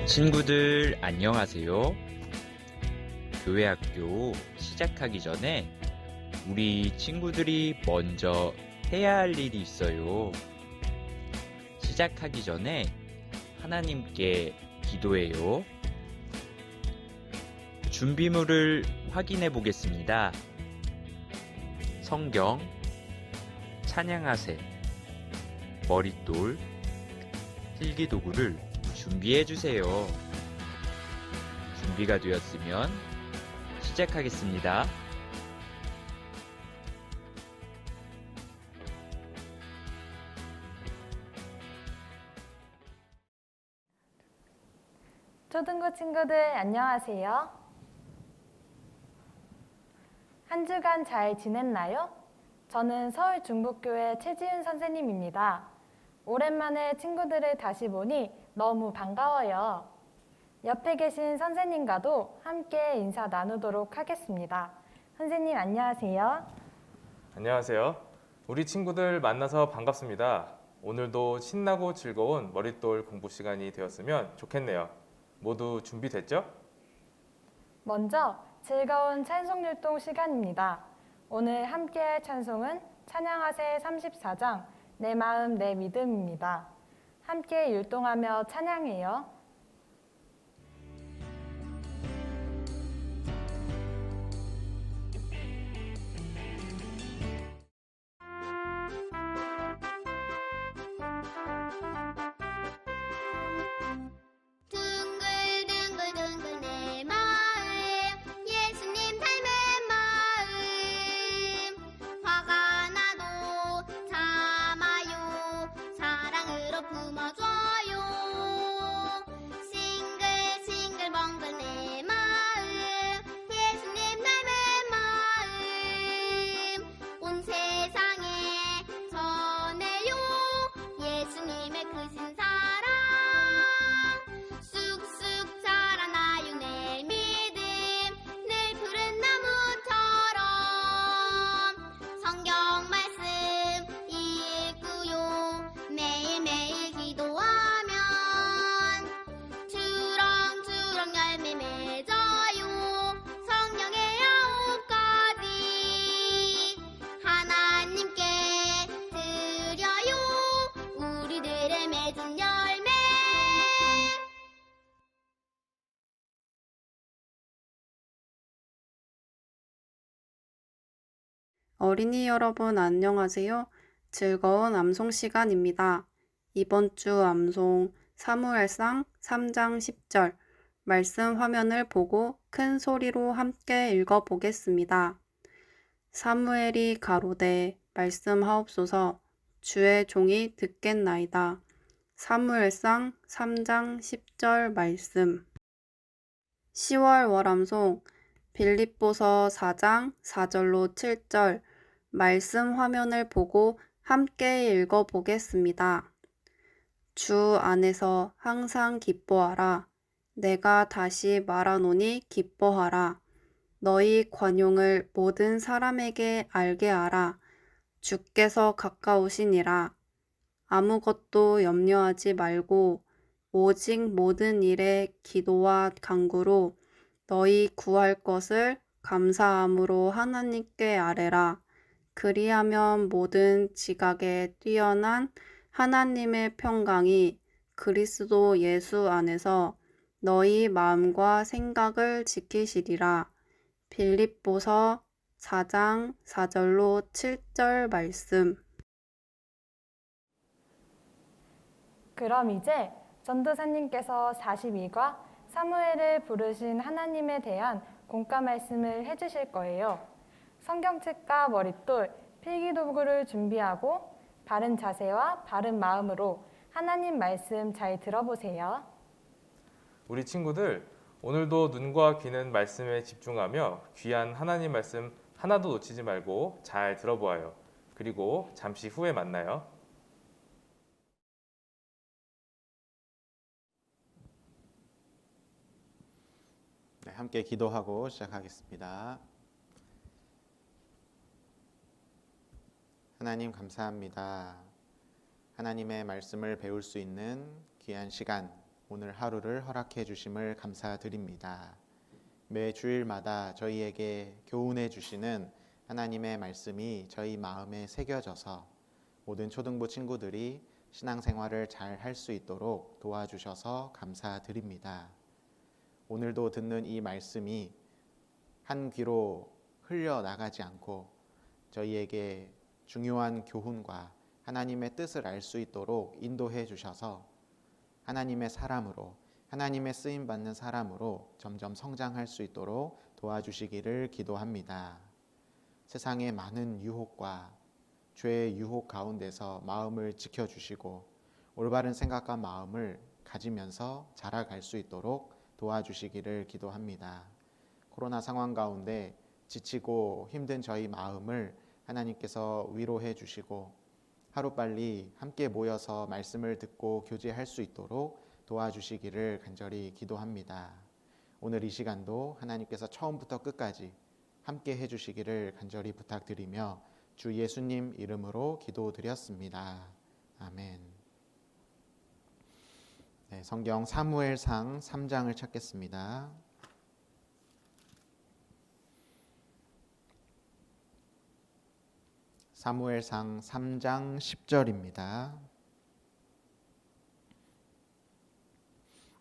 친구들 안녕하세요. 교회학교 시작하기 전에 우리 친구들이 먼저 해야 할 일이 있어요. 시작하기 전에 하나님께 기도해요. 준비물을 확인해 보겠습니다. 성경, 찬양하세, 머릿돌, 필기도구를 준비해 주세요. 준비가 되었으면 시작하겠습니다. 초등부 친구들 안녕하세요. 한 주간 잘 지냈나요? 저는 서울중북교회 최지은 선생님입니다. 오랜만에 친구들을 다시 보니 너무 반가워요. 옆에 계신 선생님과도 함께 인사 나누도록 하겠습니다. 선생님 안녕하세요. 안녕하세요. 우리 친구들 만나서 반갑습니다. 오늘도 신나고 즐거운 머릿돌 공부 시간이 되었으면 좋겠네요. 모두 준비됐죠? 먼저 즐거운 찬송율동 시간입니다. 오늘 함께할 찬송은 찬양하세 34장 내 마음 내 믿음입니다. 함께 율동하며 찬양해요. 둥글둥글둥글 내 마음 예수님 닮은 마음 화가 나도 참아요 사랑으로 품어줘요 싱글싱글벙글 내 마음 예수님 닮은 마음 온 세상에 전해요 예수님의 크신 사랑 쑥쑥 자라나요 내 믿음 늘 푸른 나무처럼 성경 말씀 읽고요 매일매일 기도하면 주렁주렁 열매 맺어요 성령의 9가지 하나님께 드려요 우리들의 맺은 열매 어린이 여러분 안녕하세요. 즐거운 암송 시간입니다. 이번 주 암송 사무엘상 3장 10절 말씀 화면을 보고 큰 소리로 함께 읽어보겠습니다. 사무엘이 가로되 말씀하옵소서 주의 종이 듣겠나이다. 사무엘상 3장 10절 말씀 10월 월암송 빌립보서 4장 4절로 7절 말씀 화면을 보고 함께 읽어보겠습니다. 주 안에서 항상 기뻐하라. 내가 다시 말하노니 기뻐하라. 너희 관용을 모든 사람에게 알게 하라. 주께서 가까우시니라. 아무것도 염려하지 말고 오직 모든 일에 기도와 간구로 너희 구할 것을 감사함으로 하나님께 아뢰라. 그리하면 모든 지각에 뛰어난 하나님의 평강이 그리스도 예수 안에서 너희 마음과 생각을 지키시리라. 빌립보서 4장 4절로 7절 말씀. 그럼 이제 전도사님께서 42과 사무엘을 부르신 하나님에 대한 공과 말씀을 해주실 거예요. 성경책과 머릿돌, 필기도구를 준비하고 바른 자세와 바른 마음으로 하나님 말씀 잘 들어보세요. 우리 친구들, 오늘도 눈과 귀는 말씀에 집중하며 귀한 하나님 말씀 하나도 놓치지 말고 잘 들어보아요. 그리고 잠시 후에 만나요. 네, 함께 기도하고 시작하겠습니다. 하나님 감사합니다. 하나님의 말씀을 배울 수 있는 귀한 시간 오늘 하루를 허락해 주심을 감사드립니다. 매 주일마다 저희에게 교훈해 주시는 하나님의 말씀이 저희 마음에 새겨져서 모든 초등부 친구들이 신앙생활을 잘 할 수 있도록 도와주셔서 감사드립니다. 오늘도 듣는 이 말씀이 한 귀로 흘려나가지 않고 저희에게 중요한 교훈과 하나님의 뜻을 알 수 있도록 인도해 주셔서 하나님의 사람으로, 하나님의 쓰임받는 사람으로 점점 성장할 수 있도록 도와주시기를 기도합니다. 세상의 많은 유혹과 죄의 유혹 가운데서 마음을 지켜주시고 올바른 생각과 마음을 가지면서 자라갈 수 있도록 도와주시기를 기도합니다. 코로나 상황 가운데 지치고 힘든 저희 마음을 하나님께서 위로해 주시고 하루빨리 함께 모여서 말씀을 듣고 교제할 수 있도록 도와주시기를 간절히 기도합니다. 오늘 이 시간도 하나님께서 처음부터 끝까지 함께 해주시기를 간절히 부탁드리며 주 예수님 이름으로 기도드렸습니다. 아멘. 네, 성경 사무엘상 3장을 찾겠습니다. 사무엘상 3장 10절입니다.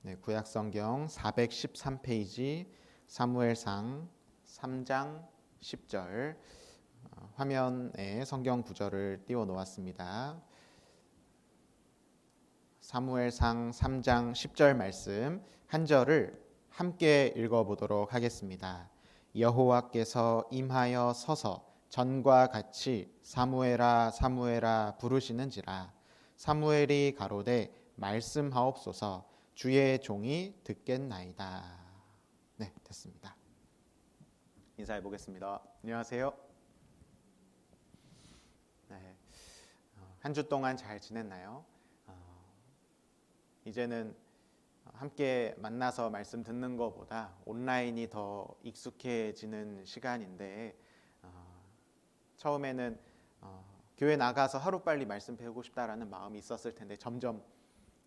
네, 구약성경 413페이지 사무엘상 3장 10절 화면에 성경 구절을 띄워 놓았습니다. 사무엘상 3장 10절 말씀 한 절을 함께 읽어보도록 하겠습니다. 여호와께서 임하여 서서 전과 같이 사무엘아 사무엘아 부르시는지라 사무엘이 가로되 말씀하옵소서 주의 종이 듣겠나이다. 네, 됐습니다. 인사해 보겠습니다. 안녕하세요. 네, 한 주 동안 잘 지냈나요? 이제는 함께 만나서 말씀 듣는 것보다 온라인이 더 익숙해지는 시간인데 처음에는 교회 나가서 하루빨리 말씀 배우고 싶다라는 마음이 있었을 텐데 점점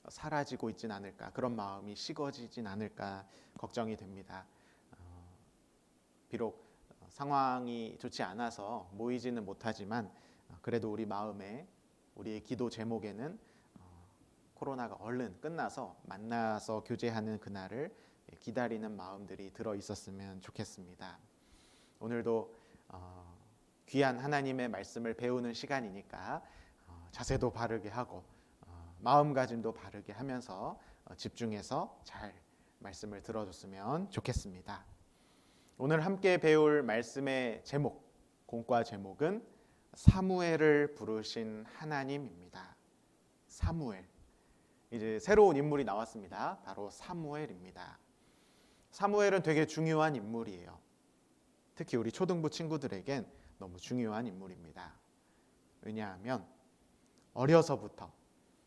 사라지고 있진 않을까, 그런 마음이 식어지진 않을까 걱정이 됩니다. 비록 상황이 좋지 않아서 모이지는 못하지만 그래도 우리 마음에, 우리의 기도 제목에는 코로나가 얼른 끝나서 만나서 교제하는 그날을 기다리는 마음들이 들어 있었으면 좋겠습니다. 오늘도 귀한 하나님의 말씀을 배우는 시간이니까 자세도 바르게 하고 마음가짐도 바르게 하면서 집중해서 잘 말씀을 들어줬으면 좋겠습니다. 오늘 함께 배울 말씀의 제목, 공과 제목은 사무엘을 부르신 하나님입니다. 사무엘, 이제 새로운 인물이 나왔습니다. 바로 사무엘입니다. 사무엘은 되게 중요한 인물이에요. 특히 우리 초등부 친구들에겐 너무 중요한 인물입니다. 왜냐하면 어려서부터,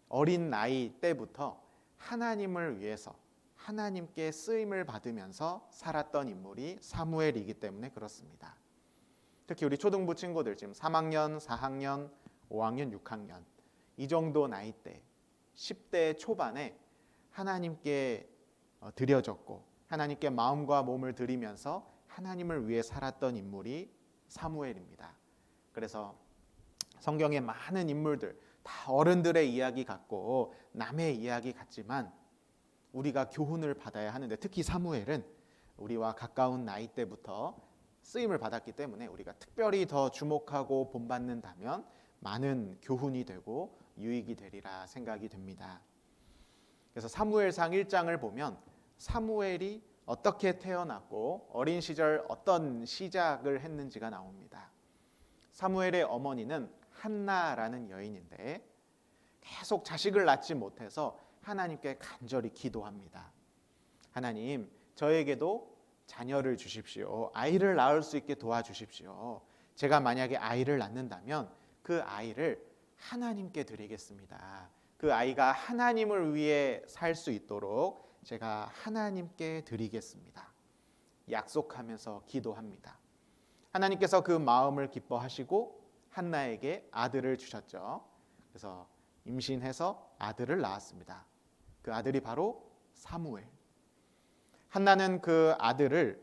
어린 나이 때부터 하나님을 위해서 하나님께 쓰임을 받으면서 살았던 인물이 사무엘이기 때문에 그렇습니다. 특히 우리 초등부 친구들 지금 3학년, 4학년, 5학년, 6학년 이 정도 나이대 10대 초반에 하나님께 드려졌고 하나님께 마음과 몸을 드리면서 하나님을 위해 살았던 인물이 사무엘입니다. 그래서 성경의 많은 인물들 다 어른들의 이야기 같고 남의 이야기 같지만 우리가 교훈을 받아야 하는데 특히 사무엘은 우리와 가까운 나이 때부터 쓰임을 받았기 때문에 우리가 특별히 더 주목하고 본받는다면 많은 교훈이 되고 유익이 되리라 생각이 됩니다. 그래서 사무엘상 1장을 보면 사무엘이 어떻게 태어났고 어린 시절 어떤 시작을 했는지가 나옵니다. 사무엘의 어머니는 한나라는 여인인데 계속 자식을 낳지 못해서 하나님께 간절히 기도합니다. 하나님, 저에게도 자녀를 주십시오. 아이를 낳을 수 있게 도와주십시오. 제가 만약에 아이를 낳는다면 그 아이를 하나님께 드리겠습니다. 그 아이가 하나님을 위해 살 수 있도록 제가 하나님께 드리겠습니다. 약속하면서 기도합니다. 하나님께서 그 마음을 기뻐하시고 한나에게 아들을 주셨죠. 그래서 임신해서 아들을 낳았습니다. 그 아들이 바로 사무엘. 한나는 그 아들을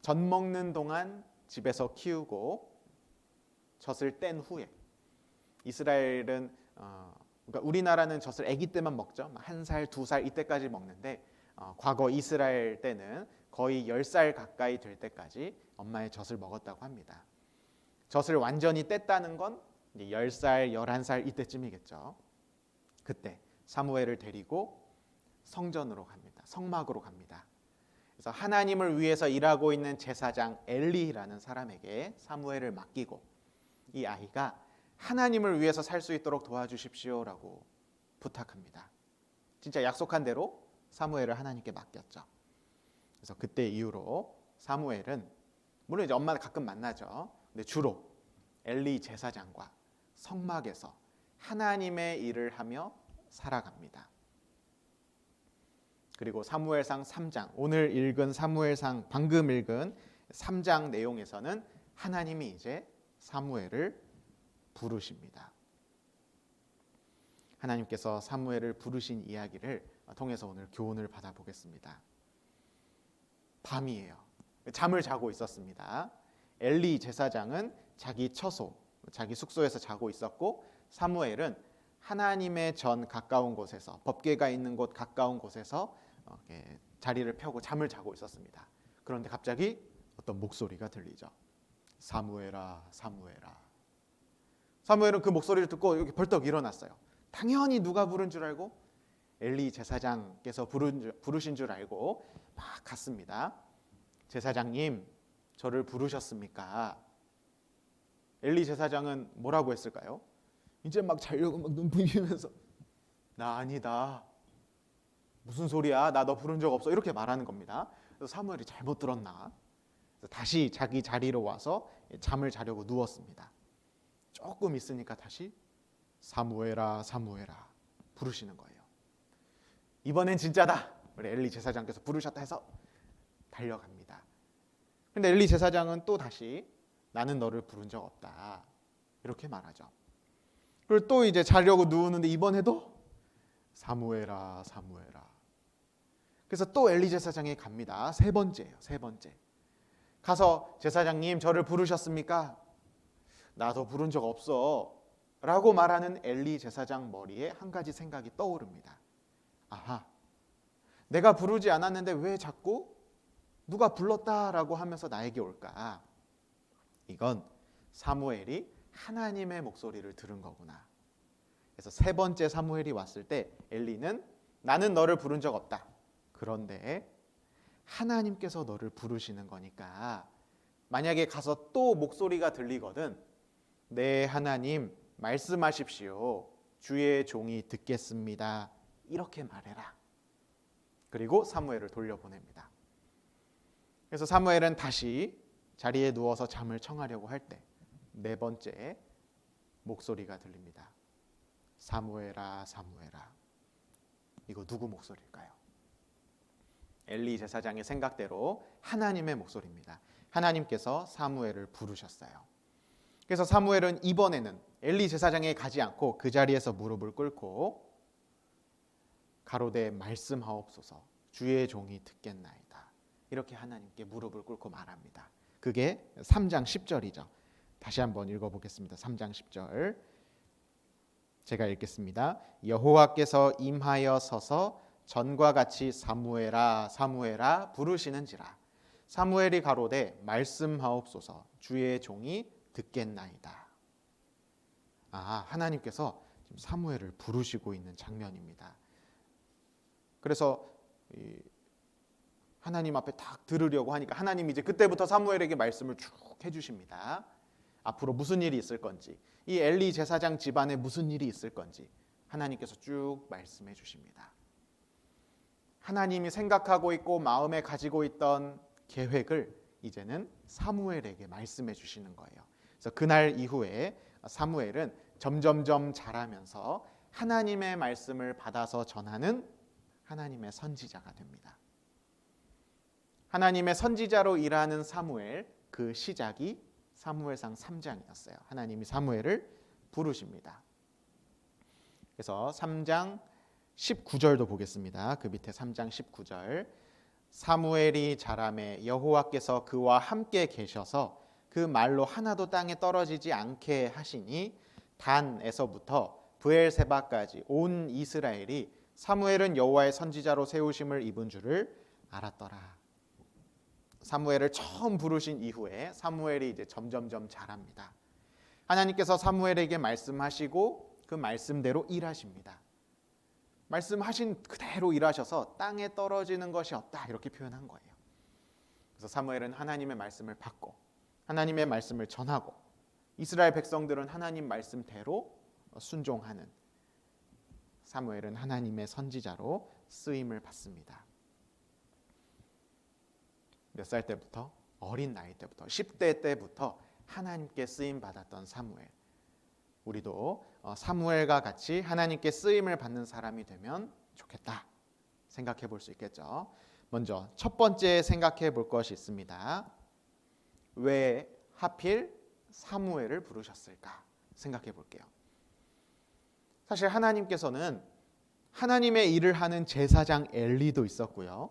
젖 먹는 동안 집에서 키우고 젖을 뗀 후에, 이스라엘은 그러니까 우리나라는 젖을 아기 때만 먹죠. 1살, 2살 이때까지 먹는데 과거 이스라엘 때는 거의 10살 가까이 될 때까지 엄마의 젖을 먹었다고 합니다. 젖을 완전히 뗐다는 건 이제 10살, 11살 이때쯤이겠죠. 그때 사무엘을 데리고 성전으로 갑니다. 성막으로 갑니다. 그래서 하나님을 위해서 일하고 있는 제사장 엘리라는 사람에게 사무엘을 맡기고, 이 아이가 하나님을 위해서 살 수 있도록 도와주십시오라고 부탁합니다. 진짜 약속한 대로 사무엘을 하나님께 맡겼죠. 그래서 그때 이후로 사무엘은, 물론 이제 엄마는 가끔 만나죠. 근데 주로 엘리 제사장과 성막에서 하나님의 일을 하며 살아갑니다. 그리고 사무엘상 3장, 오늘 읽은 사무엘상, 방금 읽은 3장 내용에서는 하나님이 이제 사무엘을 부르십니다. 하나님께서 사무엘을 부르신 이야기를 통해서 오늘 교훈을 받아보겠습니다. 밤이에요. 잠을 자고 있었습니다. 엘리 제사장은 자기 처소, 자기 숙소에서 자고 있었고, 사무엘은 하나님의 전 가까운 곳에서, 법궤가 있는 곳 가까운 곳에서 자리를 펴고 잠을 자고 있었습니다. 그런데 갑자기 어떤 목소리가 들리죠. 사무엘아, 사무엘아. 사무엘은 그 목소리를 듣고 여기 벌떡 일어났어요. 당연히 누가 부른 줄 알고, 엘리 제사장께서 부르신 줄 알고 막 갔습니다. 제사장님, 저를 부르셨습니까? 엘리 제사장은 뭐라고 했을까요? 이제 막 자려고 막 눈 부비면서, 나 아니다. 무슨 소리야? 나 너 부른 적 없어. 이렇게 말하는 겁니다. 그래서 사무엘이 잘못 들었나? 그래서 다시 자기 자리로 와서 잠을 자려고 누웠습니다. 조금 있으니까 다시 사무엘아, 사무엘아 부르시는 거예요. 이번엔 진짜다. 우리 엘리 제사장께서 부르셨다 해서 달려갑니다. 근데 엘리 제사장은 또 다시 나는 너를 부른 적 없다. 이렇게 말하죠. 그리고 또 이제 자려고 누우는데 이번에도 사무엘아, 사무엘아. 그래서 또 엘리 제사장이 갑니다. 세 번째예요. 세 번째. 가서 제사장님, 저를 부르셨습니까? 나도 부른 적 없어. 라고 말하는 엘리 제사장 머리에 한 가지 생각이 떠오릅니다. 아하, 내가 부르지 않았는데 왜 자꾸 누가 불렀다라고 하면서 나에게 올까? 이건 사무엘이 하나님의 목소리를 들은 거구나. 그래서 세 번째 사무엘이 왔을 때 엘리는 나는 너를 부른 적 없다. 그런데 하나님께서 너를 부르시는 거니까 만약에 가서 또 목소리가 들리거든, 네 하나님 말씀하십시오. 주의 종이 듣겠습니다. 이렇게 말해라. 그리고 사무엘을 돌려보냅니다. 그래서 사무엘은 다시 자리에 누워서 잠을 청하려고 할 때 네 번째 목소리가 들립니다. 사무엘아, 사무엘아. 이거 누구 목소리일까요? 엘리 제사장의 생각대로 하나님의 목소리입니다. 하나님께서 사무엘을 부르셨어요. 그래서 사무엘은 이번에는 엘리 제사장에 가지 않고 그 자리에서 무릎을 꿇고 가로되 말씀하옵소서, 주의 종이 듣겠나이다. 이렇게 하나님께 무릎을 꿇고 말합니다. 그게 3장 10절이죠. 다시 한번 읽어보겠습니다. 3장 10절 제가 읽겠습니다. 여호와께서 임하여 서서 전과 같이 사무엘아, 사무엘아 부르시는지라. 사무엘이 가로되 말씀하옵소서, 주의 종이 듣겠나이다. 하나님께서 지금 사무엘을 부르시고 있는 장면입니다. 그래서 하나님 앞에 딱 들으려고 하니까 하나님이 이제 그때부터 사무엘에게 말씀을 쭉 해주십니다. 앞으로 무슨 일이 있을 건지, 이 엘리 제사장 집안에 무슨 일이 있을 건지 하나님께서 쭉 말씀해 주십니다. 하나님이 생각하고 있고 마음에 가지고 있던 계획을 이제는 사무엘에게 말씀해 주시는 거예요. 그래서 그날 이후에 사무엘은 점점점 자라면서 하나님의 말씀을 받아서 전하는 하나님의 선지자가 됩니다. 하나님의 선지자로 일하는 사무엘, 그 시작이 사무엘상 3장이었어요. 하나님이 사무엘을 부르십니다. 그래서 3장 19절도 보겠습니다. 그 밑에 3장 19절. 사무엘이 자라매 여호와께서 그와 함께 계셔서 그 말로 하나도 땅에 떨어지지 않게 하시니 단에서부터 브엘세바까지 온 이스라엘이 사무엘은 여호와의 선지자로 세우심을 입은 줄을 알았더라. 사무엘을 처음 부르신 이후에 사무엘이 이제 점점점 자랍니다. 하나님께서 사무엘에게 말씀하시고 그 말씀대로 일하십니다. 말씀하신 그대로 일하셔서 땅에 떨어지는 것이 없다 이렇게 표현한 거예요. 그래서 사무엘은 하나님의 말씀을 받고 하나님의 말씀을 전하고 이스라엘 백성들은 하나님 말씀대로 순종하는 사무엘은 하나님의 선지자로 쓰임을 받습니다. 몇 살 때부터? 어린 나이 때부터 10대 때부터 하나님께 쓰임 받았던 사무엘. 우리도 사무엘과 같이 하나님께 쓰임을 받는 사람이 되면 좋겠다 생각해 볼 수 있겠죠. 먼저 첫 번째 생각해 볼 것이 있습니다. 왜 하필 사무엘을 부르셨을까 생각해 볼게요. 사실 하나님께서는 하나님의 일을 하는 제사장 엘리도 있었고요.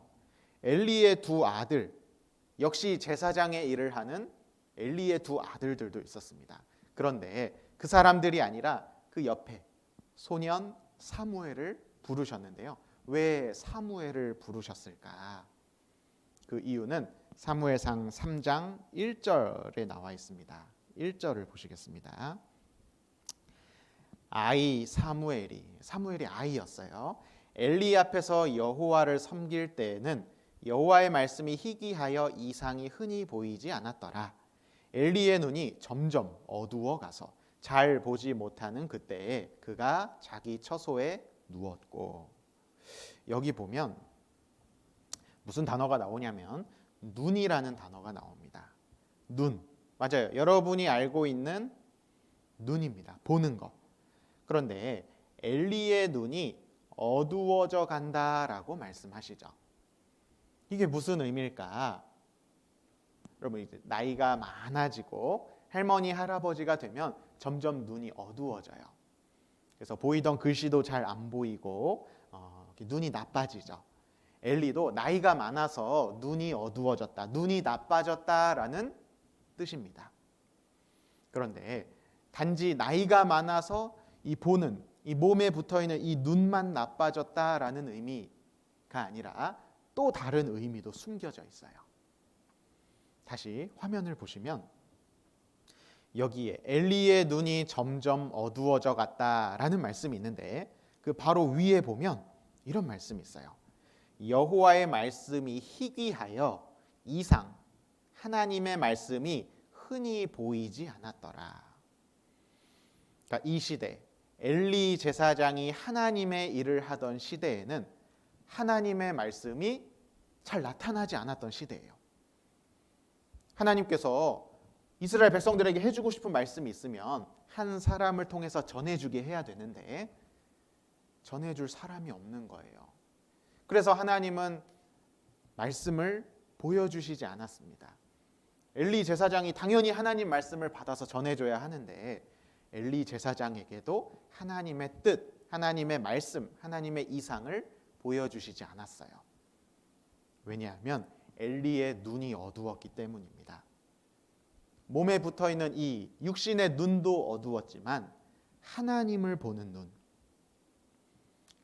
엘리의 두 아들, 역시 제사장의 일을 하는 엘리의 두 아들들도 있었습니다. 그런데 그 사람들이 아니라 그 옆에 소년 사무엘을 부르셨는데요. 왜 사무엘을 부르셨을까? 그 이유는 사무엘상 3장 1절에 나와 있습니다. 1절을 보시겠습니다. 아이 사무엘이 아이였어요. 엘리 앞에서 여호와를 섬길 때에는 여호와의 말씀이 희귀하여 이상이 흔히 보이지 않았더라. 엘리의 눈이 점점 어두워 가서 잘 보지 못하는 그때에 그가 자기 처소에 누웠고. 여기 보면 무슨 단어가 나오냐면 눈이라는 단어가 나옵니다. 눈. 맞아요. 여러분이 알고 있는 눈입니다. 보는 것. 그런데 엘리의 눈이 어두워져 간다라고 말씀하시죠. 이게 무슨 의미일까? 여러분 이제 나이가 많아지고 할머니 할아버지가 되면 점점 눈이 어두워져요. 그래서 보이던 글씨도 잘 안 보이고 눈이 나빠지죠. 엘리도 나이가 많아서 눈이 어두워졌다, 눈이 나빠졌다라는 뜻입니다. 그런데 단지 나이가 많아서 이 보는, 이 몸에 붙어있는 이 눈만 나빠졌다라는 의미가 아니라 또 다른 의미도 숨겨져 있어요. 다시 화면을 보시면 여기에 엘리의 눈이 점점 어두워져 갔다라는 말씀이 있는데 그 바로 위에 보면 이런 말씀이 있어요. 여호와의 말씀이 희귀하여 이상 하나님의 말씀이 흔히 보이지 않았더라. 그러니까 이 시대 엘리 제사장이 하나님의 일을 하던 시대에는 하나님의 말씀이 잘 나타나지 않았던 시대예요. 하나님께서 이스라엘 백성들에게 해주고 싶은 말씀이 있으면 한 사람을 통해서 전해주게 해야 되는데 전해줄 사람이 없는 거예요. 그래서 하나님은 말씀을 보여주시지 않았습니다. 엘리 제사장이 당연히 하나님 말씀을 받아서 전해줘야 하는데 엘리 제사장에게도 하나님의 뜻, 하나님의 말씀, 하나님의 이상을 보여주시지 않았어요. 왜냐하면 엘리의 눈이 어두웠기 때문입니다. 몸에 붙어있는 이 육신의 눈도 어두웠지만 하나님을 보는 눈,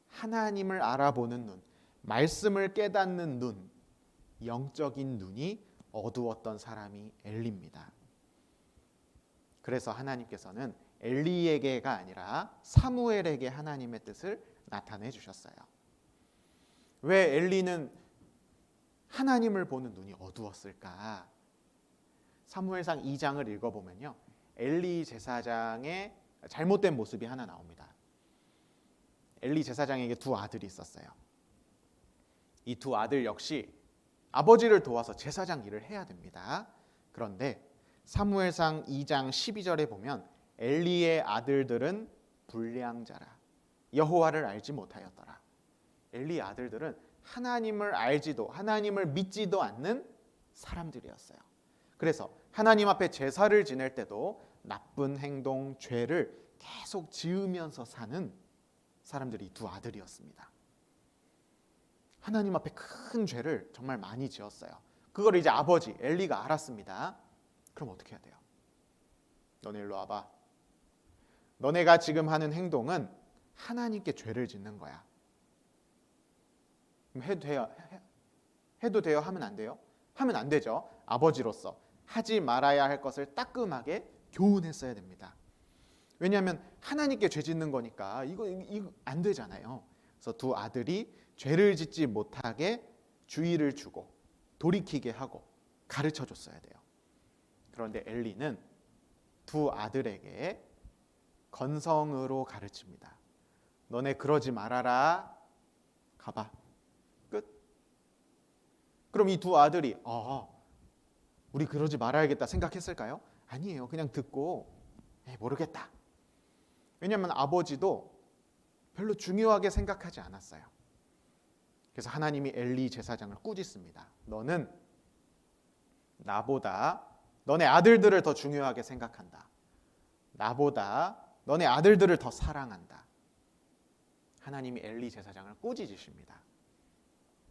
하나님을 알아보는 눈, 말씀을 깨닫는 눈, 영적인 눈이 어두웠던 사람이 엘리입니다. 그래서 하나님께서는 엘리에게가 아니라 사무엘에게 하나님의 뜻을 나타내 주셨어요. 왜 엘리는 하나님을 보는 눈이 어두웠을까? 사무엘상 2장을 읽어보면요, 엘리 제사장의 잘못된 모습이 하나 나옵니다. 엘리 제사장에게 두 아들이 있었어요. 이 두 아들 역시 아버지를 도와서 제사장 일을 해야 됩니다. 그런데 사무엘상 2장 12절에 보면 엘리의 아들들은 불량자라 여호와를 알지 못하였더라. 엘리의 아들들은 하나님을 알지도 하나님을 믿지도 않는 사람들이었어요. 그래서 하나님 앞에 제사를 지낼 때도 나쁜 행동, 죄를 계속 지으면서 사는 사람들이 두 아들이었습니다. 하나님 앞에 큰 죄를 정말 많이 지었어요. 그걸 이제 아버지 엘리가 알았습니다. 그럼 어떻게 해야 돼요? 너네 일로 와봐. 너네가 지금 하는 행동은 하나님께 죄를 짓는 거야. 그럼 해도 돼요? 하면 안 돼요? 하면 안 되죠. 아버지로서 하지 말아야 할 것을 따끔하게 교훈했어야 됩니다. 왜냐하면 하나님께 죄 짓는 거니까 이거 안 되잖아요. 그래서 두 아들이 죄를 짓지 못하게 주의를 주고 돌이키게 하고 가르쳐 줬어야 돼요. 그런데 엘리는 두 아들에게 건성으로 가르칩니다. 너네 그러지 말아라. 가봐. 끝. 그럼 이 두 아들이 우리 그러지 말아야겠다 생각했을까요? 아니에요. 그냥 듣고 모르겠다. 왜냐하면 아버지도 별로 중요하게 생각하지 않았어요. 그래서 하나님이 엘리 제사장을 꾸짖습니다. 너는 나보다 너네 아들들을 더 중요하게 생각한다. 나보다 너네 아들들을 더 사랑한다. 하나님이 엘리 제사장을 꾸짖으십니다.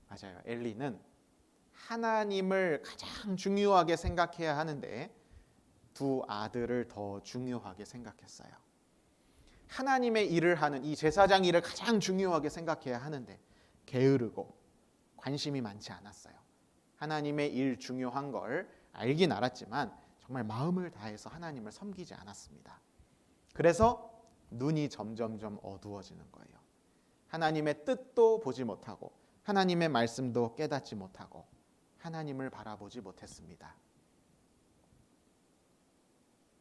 맞아요. 엘리는 하나님을 가장 중요하게 생각해야 하는데 두 아들을 더 중요하게 생각했어요. 하나님의 일을 하는 이 제사장 일을 가장 중요하게 생각해야 하는데 게으르고 관심이 많지 않았어요. 하나님의 일 중요한 걸 알긴 알았지만 정말 마음을 다해서 하나님을 섬기지 않았습니다. 그래서 눈이 점점점 어두워지는 거예요. 하나님의 뜻도 보지 못하고 하나님의 말씀도 깨닫지 못하고 하나님을 바라보지 못했습니다.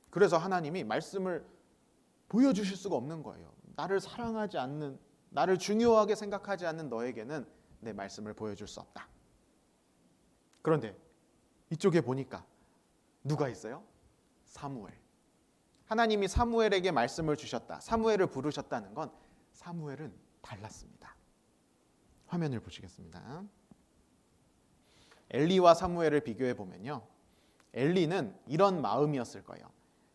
그래서 하나님이 말씀을 보여주실 수가 없는 거예요. 나를 사랑하지 않는, 나를 중요하게 생각하지 않는 너에게는 내 말씀을 보여줄 수 없다. 그런데 이쪽에 보니까 누가 있어요? 사무엘. 하나님이 사무엘에게 말씀을 주셨다. 사무엘을 부르셨다는 건 사무엘은 달랐습니다. 화면을 보시겠습니다. 엘리와 사무엘을 비교해 보면요. 엘리는 이런 마음이었을 거예요.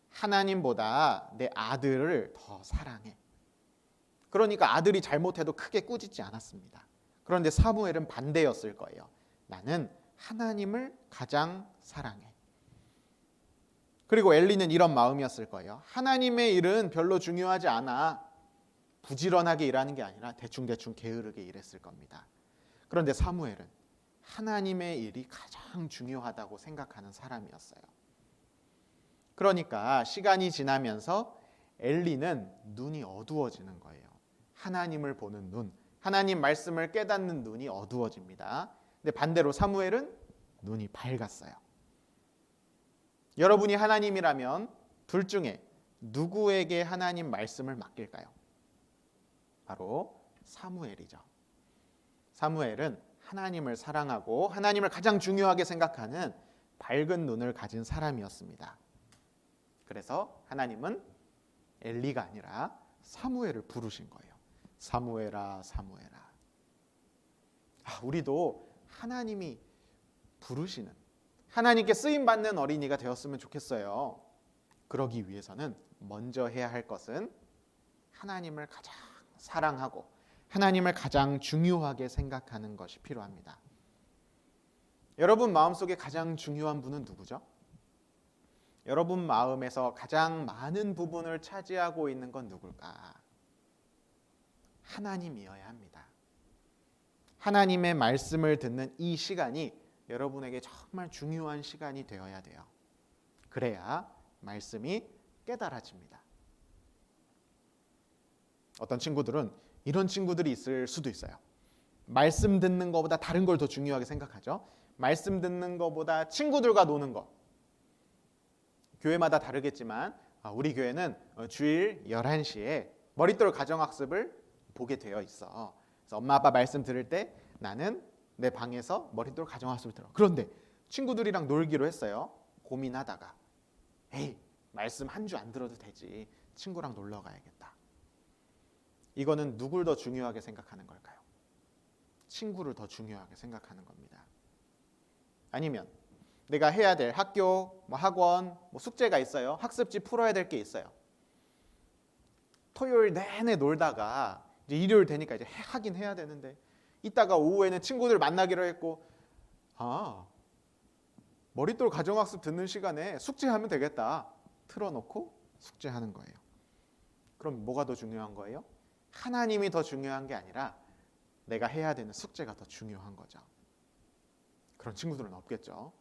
하나님보다 내 아들을 더 사랑해. 그러니까 아들이 잘못해도 크게 꾸짖지 않았습니다. 그런데 사무엘은 반대였을 거예요. 나는 하나님을 가장 사랑해. 그리고 엘리는 이런 마음이었을 거예요. 하나님의 일은 별로 중요하지 않아. 부지런하게 일하는 게 아니라 대충대충 게으르게 일했을 겁니다. 그런데 사무엘은 하나님의 일이 가장 중요하다고 생각하는 사람이었어요. 그러니까 시간이 지나면서 엘리는 눈이 어두워지는 거예요. 하나님을 보는 눈, 하나님 말씀을 깨닫는 눈이 어두워집니다. 근데 반대로 사무엘은 눈이 밝았어요. 여러분이 하나님이라면 둘 중에 누구에게 하나님 말씀을 맡길까요? 바로 사무엘이죠. 사무엘은 하나님을 사랑하고 하나님을 가장 중요하게 생각하는 밝은 눈을 가진 사람이었습니다. 그래서 하나님은 엘리가 아니라 사무엘을 부르신 거예요. 사무엘아, 사무엘아. 우리도 하나님이 부르시는, 하나님께 쓰임받는 어린이가 되었으면 좋겠어요. 그러기 위해서는 먼저 해야 할 것은 하나님을 가장 사랑하고 하나님을 가장 중요하게 생각하는 것이 필요합니다. 여러분 마음속에 가장 중요한 분은 누구죠? 여러분 마음에서 가장 많은 부분을 차지하고 있는 건 누굴까? 하나님이어야 합니다. 하나님의 말씀을 듣는 이 시간이 여러분에게 정말 중요한 시간이 되어야 돼요. 그래야 말씀이 깨달아집니다. 어떤 친구들은 이런 친구들이 있을 수도 있어요. 말씀 듣는 것보다 다른 걸 더 중요하게 생각하죠. 말씀 듣는 것보다 친구들과 노는 것. 교회마다 다르겠지만 우리 교회는 주일 11시에 머릿돌 가정학습을 보게 되어 있어. 그래서 엄마 아빠 말씀 들을 때 나는 내 방에서 머릿돌 가정학습을 들어. 그런데 친구들이랑 놀기로 했어요. 고민하다가 에이 말씀 한 주 안 들어도 되지. 친구랑 놀러 가야겠다. 이거는 누굴 더 중요하게 생각하는 걸까요? 친구를 더 중요하게 생각하는 겁니다. 아니면 내가 해야 될 학교, 학원, 숙제가 있어요. 학습지 풀어야 될 게 있어요. 토요일 내내 놀다가 이제 일요일 되니까 이제 하긴 해야 되는데 이따가 오후에는 친구들 만나기로 했고 머릿돌 가정학습 듣는 시간에 숙제하면 되겠다. 틀어놓고 숙제하는 거예요. 그럼 뭐가 더 중요한 거예요? 하나님이 더 중요한 게 아니라 내가 해야 되는 숙제가 더 중요한 거죠. 그런 친구들은 없겠죠.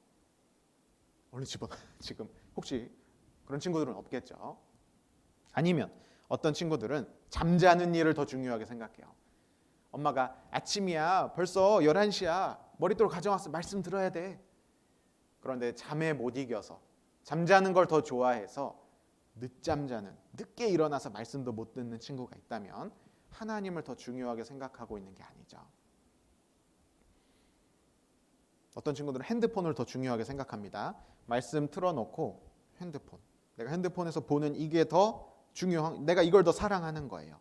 얼른 집어넣어. 지금 혹시 그런 친구들은 없겠죠. 아니면 어떤 친구들은 잠자는 일을 더 중요하게 생각해요. 엄마가 아침이야, 벌써 11시야, 머릿돌 가정학습 말씀 들어야 돼. 그런데 잠에 못 이겨서 잠자는 걸 더 좋아해서 늦잠 자는, 늦게 일어나서 말씀도 못 듣는 친구가 있다면 하나님을 더 중요하게 생각하고 있는 게 아니죠. 어떤 친구들은 핸드폰을 더 중요하게 생각합니다. 말씀 틀어놓고 핸드폰, 내가 핸드폰에서 보는 이게 더 중요한, 내가 이걸 더 사랑하는 거예요.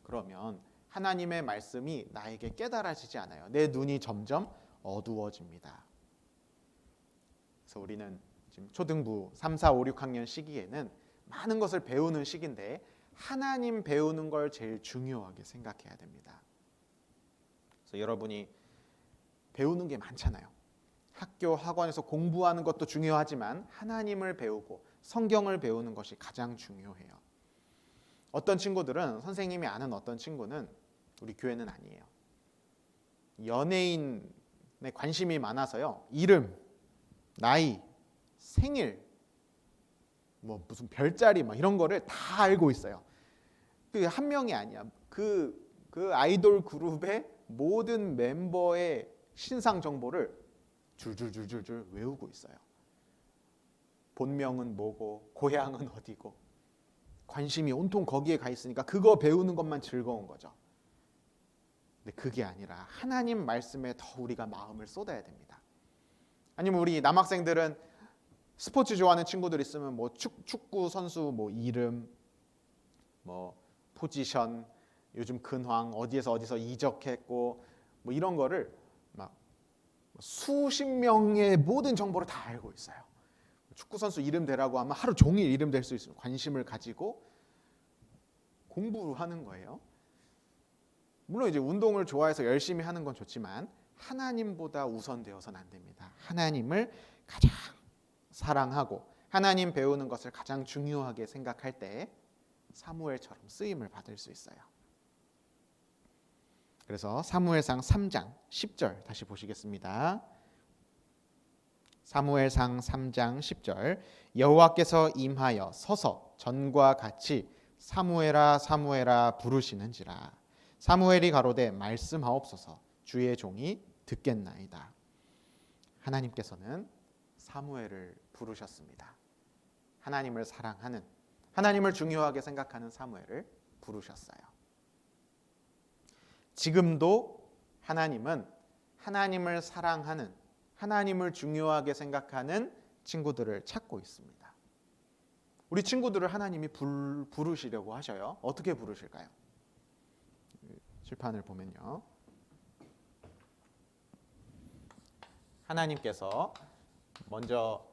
그러면 하나님의 말씀이 나에게 깨달아지지 않아요. 내 눈이 점점 어두워집니다. 그래서 우리는 지금 초등부 3, 4, 5, 6학년 시기에는 많은 것을 배우는 시기인데 하나님 배우는 걸 제일 중요하게 생각해야 됩니다. 그래서 여러분이 배우는 게 많잖아요. 학교, 학원에서 공부하는 것도 중요하지만 하나님을 배우고 성경을 배우는 것이 가장 중요해요. 어떤 친구들은, 선생님이 아는 어떤 친구는, 우리 교회는 아니에요, 연예인에 관심이 많아서요, 이름, 나이, 생일, 뭐 무슨 별자리 막 이런 거를 다 알고 있어요. 그 한 명이 아니야. 그 아이돌 그룹의 모든 멤버의 신상 정보를 줄줄줄줄줄 외우고 있어요. 본명은 뭐고 고향은 어디고 관심이 온통 거기에 가 있으니까 그거 배우는 것만 즐거운 거죠. 근데 그게 아니라 하나님 말씀에 더 우리가 마음을 쏟아야 됩니다. 아니면 우리 남학생들은 스포츠 좋아하는 친구들 있으면 뭐 축구 선수 뭐 이름, 뭐 포지션, 요즘 근황, 어디에서 이적했고 뭐 이런 거를 막 수십 명의 모든 정보를 다 알고 있어요. 축구 선수 이름 대라고 하면 하루 종일 이름 될 수 있어요. 관심을 가지고 공부하는 거예요. 물론 이제 운동을 좋아해서 열심히 하는 건 좋지만 하나님보다 우선되어서는 안 됩니다. 하나님을 가장 사랑하고 하나님 배우는 것을 가장 중요하게 생각할 때 사무엘처럼 쓰임을 받을 수 있어요. 그래서 사무엘상 3장 10절 다시 보시겠습니다. 사무엘상 3장 10절, 여호와께서 임하여 서서 전과 같이 사무엘아 사무엘아 부르시는지라. 사무엘이 가로되 말씀하옵소서, 주의 종이 듣겠나이다. 하나님께서는 사무엘을 부르셨습니다. 하나님을 사랑하는, 하나님을 중요하게 생각하는 사무엘을 부르셨어요. 지금도 하나님은 하나님을 사랑하는, 하나님을 중요하게 생각하는 친구들을 찾고 있습니다. 우리 친구들을 하나님이 부르시려고 하셔요. 어떻게 부르실까요? 칠판을 보면요, 하나님께서 먼저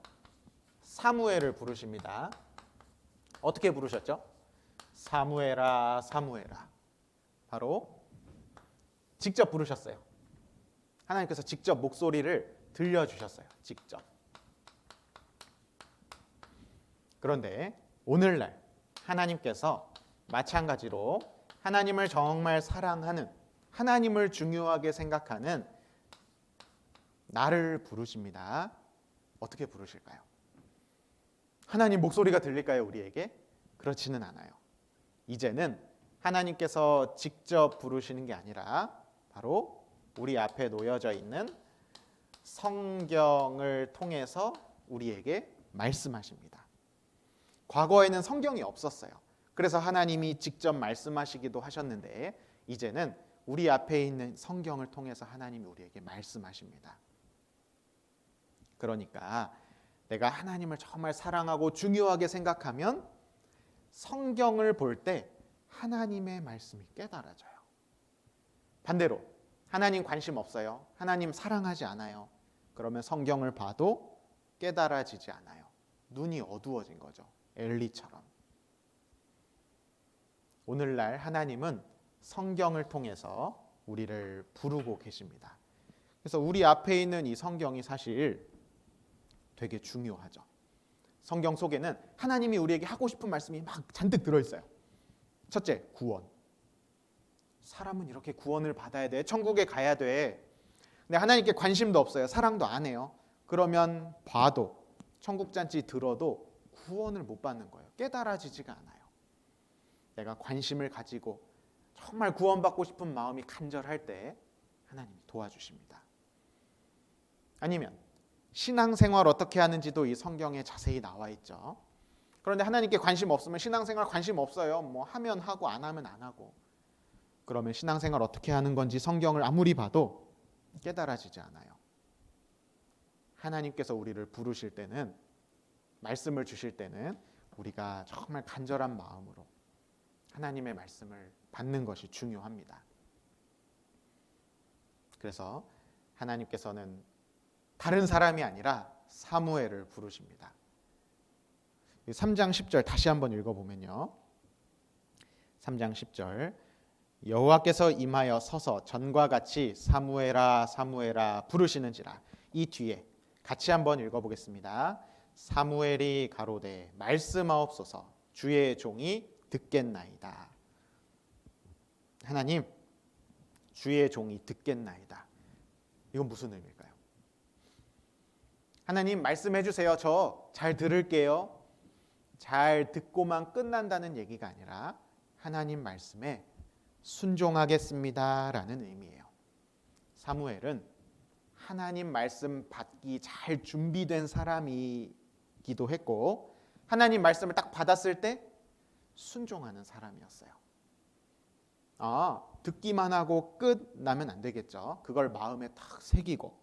사무엘을 부르십니다. 어떻게 부르셨죠? 사무엘아 사무엘아. 바로 직접 부르셨어요. 하나님께서 직접 목소리를 들려주셨어요. 직접. 그런데 오늘날 하나님께서 마찬가지로 하나님을 정말 사랑하는, 하나님을 중요하게 생각하는 나를 부르십니다. 어떻게 부르실까요? 하나님 목소리가 들릴까요, 우리에게? 그렇지는 않아요. 이제는 하나님께서 직접 부르시는 게 아니라 바로 우리 앞에 놓여져 있는 성경을 통해서 우리에게 말씀하십니다. 과거에는 성경이 없었어요. 그래서 하나님이 직접 말씀하시기도 하셨는데 이제는 우리 앞에 있는 성경을 통해서 하나님이 우리에게 말씀하십니다. 그러니까 내가 하나님을 정말 사랑하고 중요하게 생각하면 성경을 볼 때 하나님의 말씀이 깨달아져요. 반대로 하나님 관심 없어요, 하나님 사랑하지 않아요, 그러면 성경을 봐도 깨달아지지 않아요. 눈이 어두워진 거죠. 엘리처럼. 오늘날 하나님은 성경을 통해서 우리를 부르고 계십니다. 그래서 우리 앞에 있는 이 성경이 사실 되게 중요하죠. 성경 속에는 하나님이 우리에게 하고 싶은 말씀이 막 잔뜩 들어있어요. 첫째, 구원. 사람은 이렇게 구원을 받아야 돼. 천국에 가야 돼. 근데 하나님께 관심도 없어요. 사랑도 안 해요. 그러면 봐도 천국 잔치 들어도 구원을 못 받는 거예요. 깨달아지지가 않아요. 내가 관심을 가지고 정말 구원받고 싶은 마음이 간절할 때 하나님이 도와주십니다. 아니면 신앙생활 어떻게 하는지도 이 성경에 자세히 나와 있죠. 그런데 하나님께 관심 없으면 신앙생활 관심 없어요. 뭐 하면 하고 안 하면 안 하고. 그러면 신앙생활 어떻게 하는 건지 성경을 아무리 봐도 깨달아지지 않아요. 하나님께서 우리를 부르실 때는, 말씀을 주실 때는 우리가 정말 간절한 마음으로 하나님의 말씀을 받는 것이 중요합니다. 그래서 하나님께서는 다른 사람이 아니라 사무엘을 부르십니다. 3장 10절 다시 한번 읽어보면요. 3장 10절 여호와께서 임하여 서서 전과 같이 사무엘아 사무엘아 부르시는지라. 이 뒤에 같이 한번 읽어보겠습니다. 사무엘이 가로되 말씀하옵소서 주의 종이 듣겠나이다. 하나님, 주의 종이 듣겠나이다. 이건 무슨 의미일까요? 하나님 말씀해 주세요. 저 잘 들을게요. 잘 듣고만 끝난다는 얘기가 아니라 하나님 말씀에 순종하겠습니다라는 의미예요. 사무엘은 하나님 말씀 받기 잘 준비된 사람이기도 했고, 하나님 말씀을 딱 받았을 때 순종하는 사람이었어요. 듣기만 하고 끝나면 안 되겠죠. 그걸 마음에 딱 새기고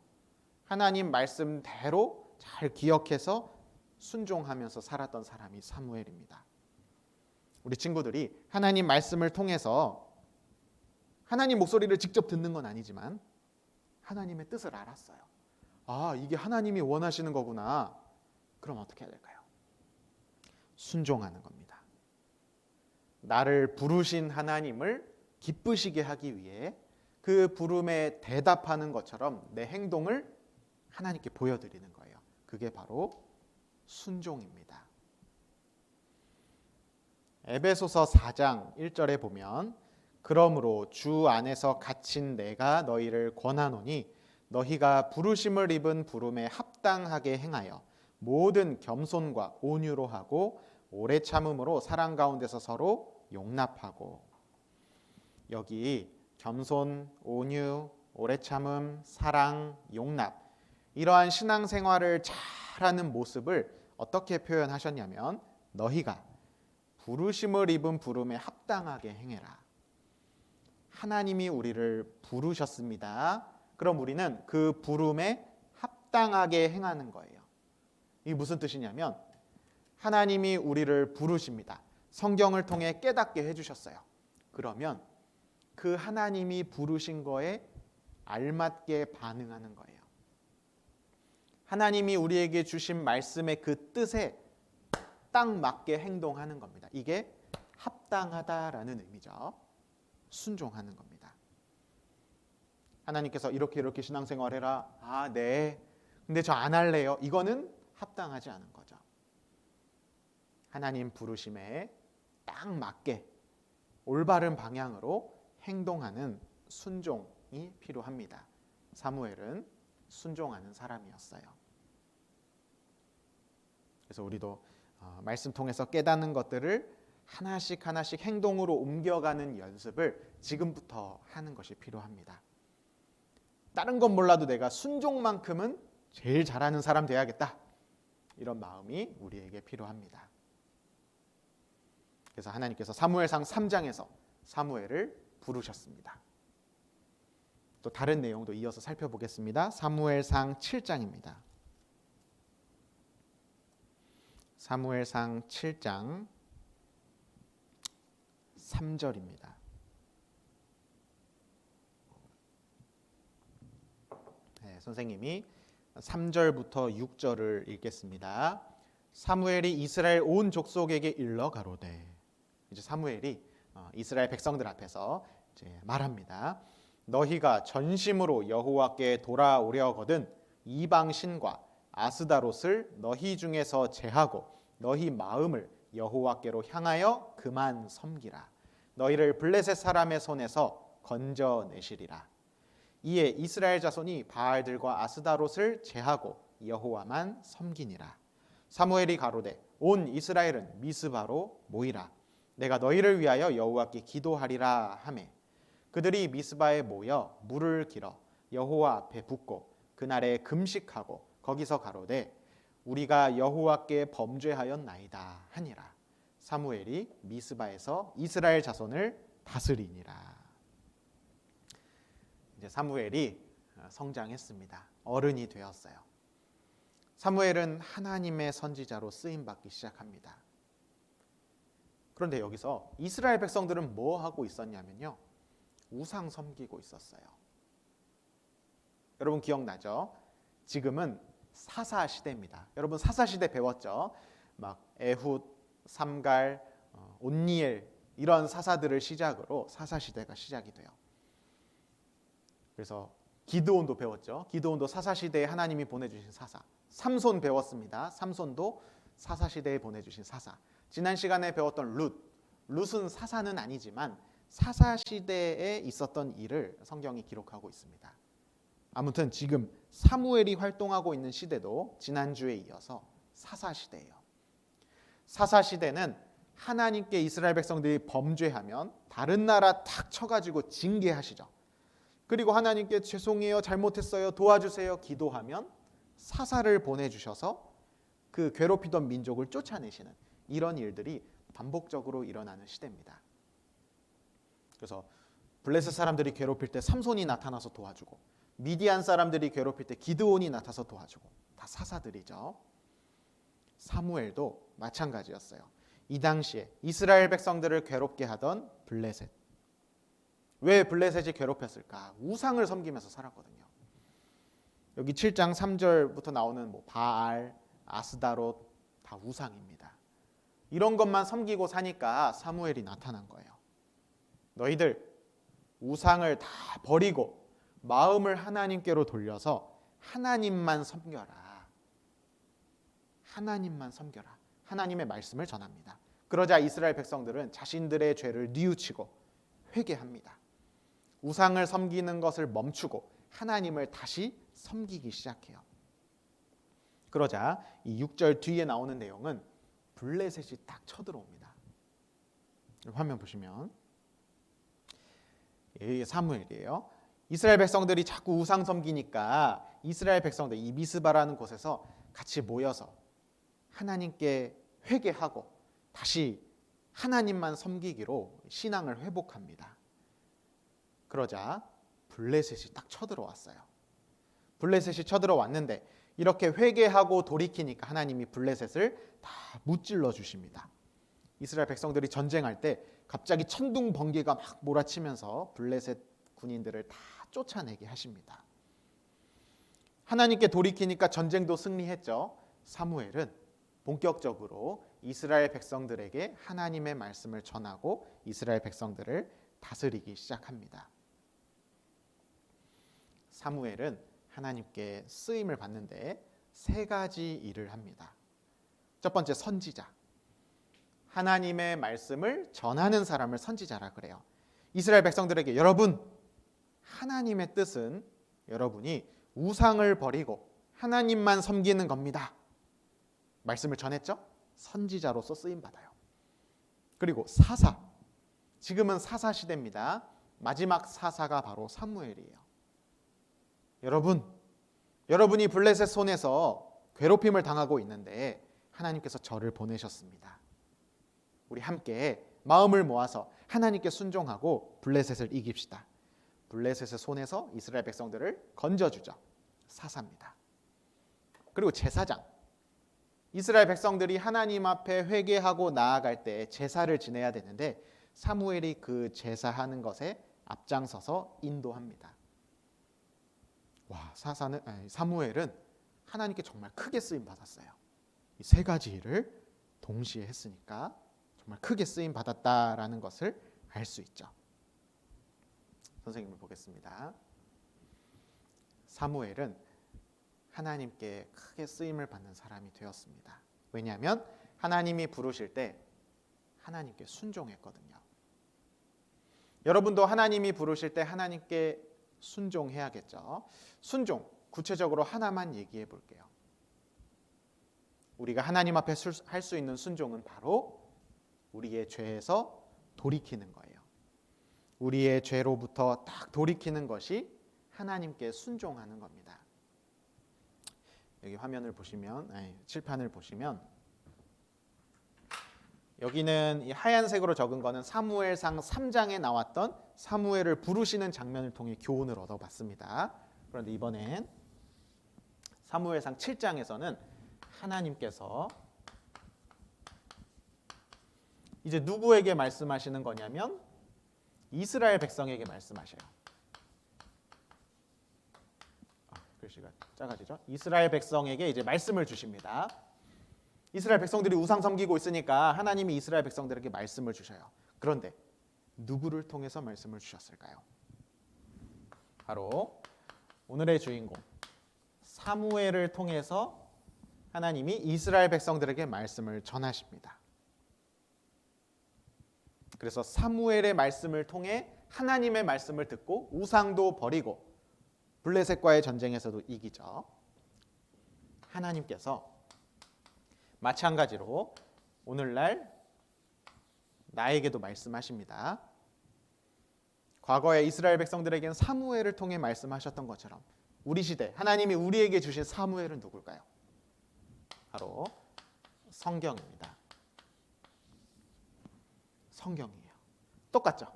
하나님 말씀대로 잘 기억해서 순종하면서 살았던 사람이 사무엘입니다. 우리 친구들이 하나님 말씀을 통해서 하나님 목소리를 직접 듣는 건 아니지만 하나님의 뜻을 알았어요. 이게 하나님이 원하시는 거구나. 그럼 어떻게 해야 될까요? 순종하는 겁니다. 나를 부르신 하나님을 기쁘시게 하기 위해 그 부름에 대답하는 것처럼 내 행동을 하나님께 보여드리는 거예요. 그게 바로 순종입니다. 에베소서 4장 1절에 보면 그러므로 주 안에서 갇힌 내가 너희를 권하노니 너희가 부르심을 입은 부름에 합당하게 행하여 모든 겸손과 온유로 하고 오래 참음으로 사랑 가운데서 서로 용납하고. 여기 겸손, 온유, 오래 참음, 사랑, 용납, 이러한 신앙생활을 잘하는 모습을 어떻게 표현하셨냐면 너희가 부르심을 입은 부름에 합당하게 행해라. 하나님이 우리를 부르셨습니다. 그럼 우리는 그 부름에 합당하게 행하는 거예요. 이게 무슨 뜻이냐면 하나님이 우리를 부르십니다. 성경을 통해 깨닫게 해주셨어요. 그러면 그 하나님이 부르신 거에 알맞게 반응하는 거예요. 하나님이 우리에게 주신 말씀의 그 뜻에 딱 맞게 행동하는 겁니다. 이게 합당하다라는 의미죠. 순종하는 겁니다. 하나님께서 이렇게 신앙생활 해라. 네. 근데 저 안 할래요. 이거는 합당하지 않은 거죠. 하나님 부르심에 딱 맞게 올바른 방향으로 행동하는 순종이 필요합니다. 사무엘은 순종하는 사람이었어요. 그래서 우리도 말씀 통해서 깨닫는 것들을 하나씩 하나씩 행동으로 옮겨가는 연습을 지금부터 하는 것이 필요합니다. 다른 건 몰라도 내가 순종만큼은 제일 잘하는 사람 돼야겠다. 이런 마음이 우리에게 필요합니다. 그래서 하나님께서 사무엘상 3장에서 사무엘을 부르셨습니다. 또 다른 내용도 이어서 살펴보겠습니다. 사무엘상 7장입니다. 사무엘상 7장 3절입니다. 선생님이 3절부터 6절을 읽겠습니다. 사무엘이 이스라엘 온 족속에게 일러 가로되. 이제 사무엘이 이스라엘 백성들 앞에서 이제 말합니다. 너희가 전심으로 여호와께 돌아오려거든 이방 신과 아스다롯을 너희 중에서 제하고 너희 마음을 여호와께로 향하여 그만 섬기라. 너희를 블레셋 사람의 손에서 건져내시리라. 이에 이스라엘 자손이 바알들과 아스다롯을 제하고 여호와만 섬기니라. 사무엘이 가로되 온 이스라엘은 미스바로 모이라. 내가 너희를 위하여 여호와께 기도하리라 하매 그들이 미스바에 모여 물을 길어 여호와 앞에 붓고 그날에 금식하고 거기서 가로되 우리가 여호와께 범죄하였나이다 하니라. 사무엘이 미스바에서 이스라엘 자손을 다스리니라. 이제 사무엘이 성장했습니다. 어른이 되었어요. 사무엘은 하나님의 선지자로 쓰임 받기 시작합니다. 그런데 여기서 이스라엘 백성들은 뭐 하고 있었냐면요, 우상 섬기고 있었어요. 여러분 기억나죠? 지금은 사사 시대입니다. 여러분 사사 시대 배웠죠? 막 에훗, 삼갈, 온니엘 이런 사사들을 시작으로 사사 시대가 시작이 돼요. 그래서 기드온도 배웠죠. 기드온도 사사 시대에 하나님이 보내주신 사사. 삼손 배웠습니다. 삼손도 사사 시대에 보내주신 사사. 지난 시간에 배웠던 룻은 사사는 아니지만 사사 시대에 있었던 일을 성경이 기록하고 있습니다. 아무튼 지금 사무엘이 활동하고 있는 시대도 지난주에 이어서 사사 시대예요. 사사 시대는 하나님께 이스라엘 백성들이 범죄하면 다른 나라 탁 쳐가지고 징계하시죠. 그리고 하나님께 죄송해요, 잘못했어요, 도와주세요 기도하면 사사를 보내주셔서 그 괴롭히던 민족을 쫓아내시는 이런 일들이 반복적으로 일어나는 시대입니다. 그래서 블레셋 사람들이 괴롭힐 때 삼손이 나타나서 도와주고, 미디안 사람들이 괴롭힐 때 기드온이 나타나서 도와주고, 다 사사들이죠. 사무엘도 마찬가지였어요. 이 당시에 이스라엘 백성들을 괴롭게 하던 블레셋. 왜 블레셋이 괴롭혔을까? 우상을 섬기면서 살았거든요. 여기 7장 3절부터 나오는 바알, 아스다롯 다 우상입니다. 이런 것만 섬기고 사니까 사무엘이 나타난 거예요. 너희들 우상을 다 버리고 마음을 하나님께로 돌려서 하나님만 섬겨라. 하나님만 섬겨라. 하나님의 말씀을 전합니다. 그러자 이스라엘 백성들은 자신들의 죄를 뉘우치고 회개합니다. 우상을 섬기는 것을 멈추고 하나님을 다시 섬기기 시작해요. 그러자 이 6절 뒤에 나오는 내용은 블레셋이 딱 쳐들어옵니다. 화면 보시면 이게 사무엘이에요. 이스라엘 백성들이 자꾸 우상 섬기니까 이스라엘 백성들 이 미스바라는 곳에서 같이 모여서 하나님께 회개하고 다시 하나님만 섬기기로 신앙을 회복합니다. 그러자 블레셋이 딱 쳐들어왔어요. 블레셋이 쳐들어왔는데 이렇게 회개하고 돌이키니까 하나님이 블레셋을 다 무찔러 주십니다. 이스라엘 백성들이 전쟁할 때 갑자기 천둥 번개가 막 몰아치면서 블레셋 군인들을 다 쫓아내게 하십니다. 하나님께 돌이키니까 전쟁도 승리했죠. 사무엘은 본격적으로 이스라엘 백성들에게 하나님의 말씀을 전하고 이스라엘 백성들을 다스리기 시작합니다. 사무엘은 하나님께 쓰임을 받는데 세 가지 일을 합니다. 첫 번째, 선지자. 하나님의 말씀을 전하는 사람을 선지자라 그래요. 이스라엘 백성들에게 여러분, 하나님의 뜻은 여러분이 우상을 버리고 하나님만 섬기는 겁니다. 말씀을 전했죠? 선지자로서 쓰임 받아요. 그리고 사사. 지금은 사사 시대입니다. 마지막 사사가 바로 사무엘이에요. 여러분이 블레셋 손에서 괴롭힘을 당하고 있는데 하나님께서 저를 보내셨습니다. 우리 함께 마음을 모아서 하나님께 순종하고 블레셋을 이깁시다. 블레셋의 손에서 이스라엘 백성들을 건져주죠. 사사입니다. 그리고 제사장. 이스라엘 백성들이 하나님 앞에 회개하고 나아갈 때 제사를 지내야 되는데 사무엘이 그 제사하는 것에 앞장서서 인도합니다. 사무엘은 하나님께 정말 크게 쓰임 받았어요. 이 세 가지 일을 동시에 했으니까 정말 크게 쓰임 받았다라는 것을 알 수 있죠. 선생님을 보겠습니다. 사무엘은 하나님께 크게 쓰임을 받는 사람이 되었습니다. 왜냐하면 하나님이 부르실 때 하나님께 순종했거든요. 여러분도 하나님이 부르실 때 하나님께 순종해야겠죠. 순종, 구체적으로 하나만 얘기해 볼게요. 우리가 하나님 앞에 할 수 있는 순종은 바로 우리의 죄에서 돌이키는 거예요. 우리의 죄로부터 딱 돌이키는 것이 하나님께 순종하는 겁니다. 여기 화면을 보시면, 칠판을 보시면 여기는 이 하얀색으로 적은 거는 사무엘상 3장에 나왔던 사무엘을 부르시는 장면을 통해 교훈을 얻어봤습니다. 그런데 이번엔 사무엘상 7장에서는 하나님께서 이제 누구에게 말씀하시는 거냐면 이스라엘 백성에게 말씀하셔요. 글씨가 작아지죠? 이스라엘 백성에게 이제 말씀을 주십니다. 이스라엘 백성들이 우상 섬기고 있으니까 하나님이 이스라엘 백성들에게 말씀을 주셔요. 그런데 누구를 통해서 말씀을 주셨을까요? 바로 오늘의 주인공 사무엘을 통해서 하나님이 이스라엘 백성들에게 말씀을 전하십니다. 그래서 사무엘의 말씀을 통해 하나님의 말씀을 듣고 우상도 버리고 블레셋과의 전쟁에서도 이기죠. 하나님께서 마찬가지로 오늘날 나에게도 말씀하십니다. 과거에 이스라엘 백성들에게는 사무엘을 통해 말씀하셨던 것처럼 우리 시대 하나님이 우리에게 주신 사무엘은 누굴까요? 바로 성경입니다. 성경이에요. 똑같죠?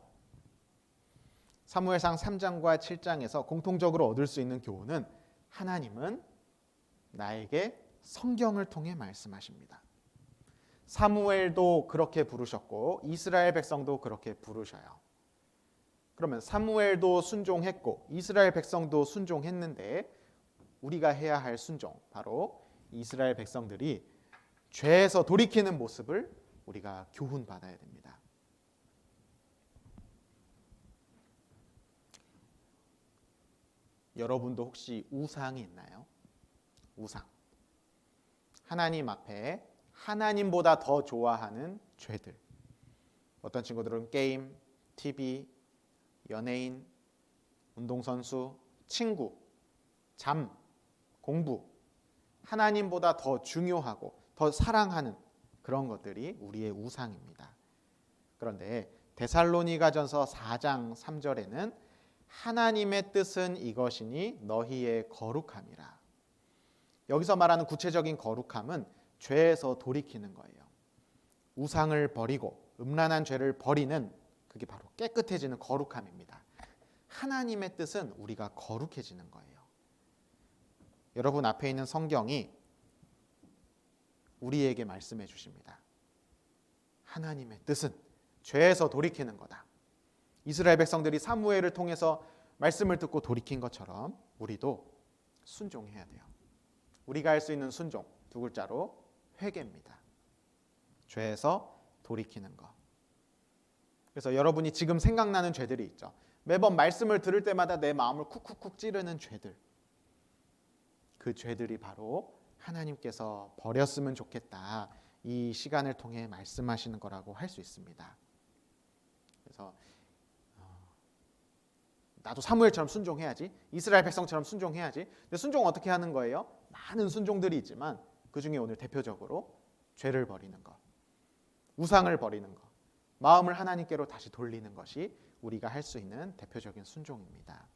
사무엘상 3장과 7장에서 공통적으로 얻을 수 있는 교훈은 하나님은 나에게 성경을 통해 말씀하십니다. 사무엘도 그렇게 부르셨고 이스라엘 백성도 그렇게 부르셔요. 그러면 사무엘도 순종했고 이스라엘 백성도 순종했는데 우리가 해야 할 순종, 바로 이스라엘 백성들이 죄에서 돌이키는 모습을 우리가 교훈받아야 됩니다. 여러분도 혹시 우상이 있나요? 우상. 하나님 앞에 하나님보다 더 좋아하는 죄들. 어떤 친구들은 게임, TV, 연예인, 운동선수, 친구, 잠, 공부. 하나님보다 더 중요하고 더 사랑하는 그런 것들이 우리의 우상입니다. 그런데 데살로니가전서 4장 3절에는 하나님의 뜻은 이것이니 너희의 거룩함이라. 여기서 말하는 구체적인 거룩함은 죄에서 돌이키는 거예요. 우상을 버리고 음란한 죄를 버리는 그게 바로 깨끗해지는 거룩함입니다. 하나님의 뜻은 우리가 거룩해지는 거예요. 여러분 앞에 있는 성경이 우리에게 말씀해 주십니다. 하나님의 뜻은 죄에서 돌이키는 거다. 이스라엘 백성들이 사무엘을 통해서 말씀을 듣고 돌이킨 것처럼 우리도 순종해야 돼요. 우리가 할 수 있는 순종 두 글자로 회개입니다. 죄에서 돌이키는 것. 그래서 여러분이 지금 생각나는 죄들이 있죠. 매번 말씀을 들을 때마다 내 마음을 쿡쿡쿡 찌르는 죄들. 그 죄들이 바로 하나님께서 버렸으면 좋겠다. 이 시간을 통해 말씀하시는 거라고 할 수 있습니다. 그래서 나도 사무엘처럼 순종해야지. 이스라엘 백성처럼 순종해야지. 근데 순종은 어떻게 하는 거예요? 많은 순종들이 있지만 그중에 오늘 대표적으로 죄를 버리는 것, 우상을 버리는 것, 마음을 하나님께로 다시 돌리는 것이 우리가 할 수 있는 대표적인 순종입니다.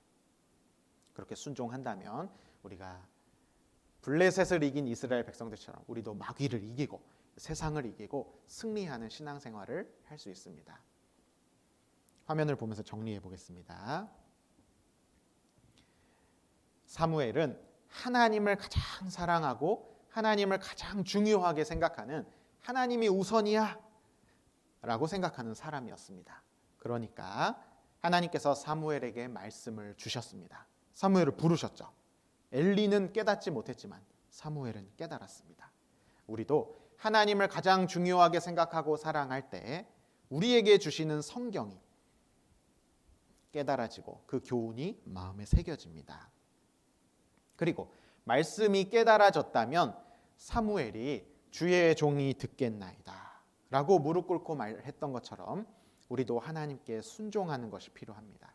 그렇게 순종한다면 우리가 블레셋을 이긴 이스라엘 백성들처럼 우리도 마귀를 이기고 세상을 이기고 승리하는 신앙생활을 할 수 있습니다. 화면을 보면서 정리해 보겠습니다. 사무엘은 하나님을 가장 사랑하고 하나님을 가장 중요하게 생각하는 하나님이 우선이야 라고 생각하는 사람이었습니다. 그러니까 하나님께서 사무엘에게 말씀을 주셨습니다. 사무엘을 부르셨죠. 엘리는 깨닫지 못했지만 사무엘은 깨달았습니다. 우리도 하나님을 가장 중요하게 생각하고 사랑할 때 우리에게 주시는 성경이 깨달아지고 그 교훈이 마음에 새겨집니다. 그리고 말씀이 깨달아졌다면 사무엘이 주의 종이 듣겠나이다 라고 무릎 꿇고 말했던 것처럼 우리도 하나님께 순종하는 것이 필요합니다.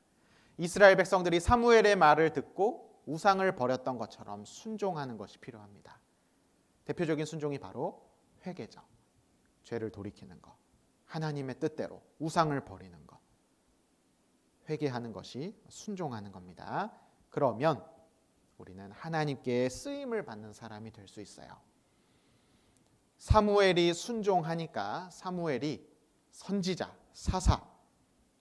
이스라엘 백성들이 사무엘의 말을 듣고 우상을 버렸던 것처럼 순종하는 것이 필요합니다. 대표적인 순종이 바로 회개죠. 죄를 돌이키는 것, 하나님의 뜻대로 우상을 버리는 것, 회개하는 것이 순종하는 겁니다. 그러면 우리는 하나님께 쓰임을 받는 사람이 될 수 있어요. 사무엘이 순종하니까 사무엘이 선지자, 사사,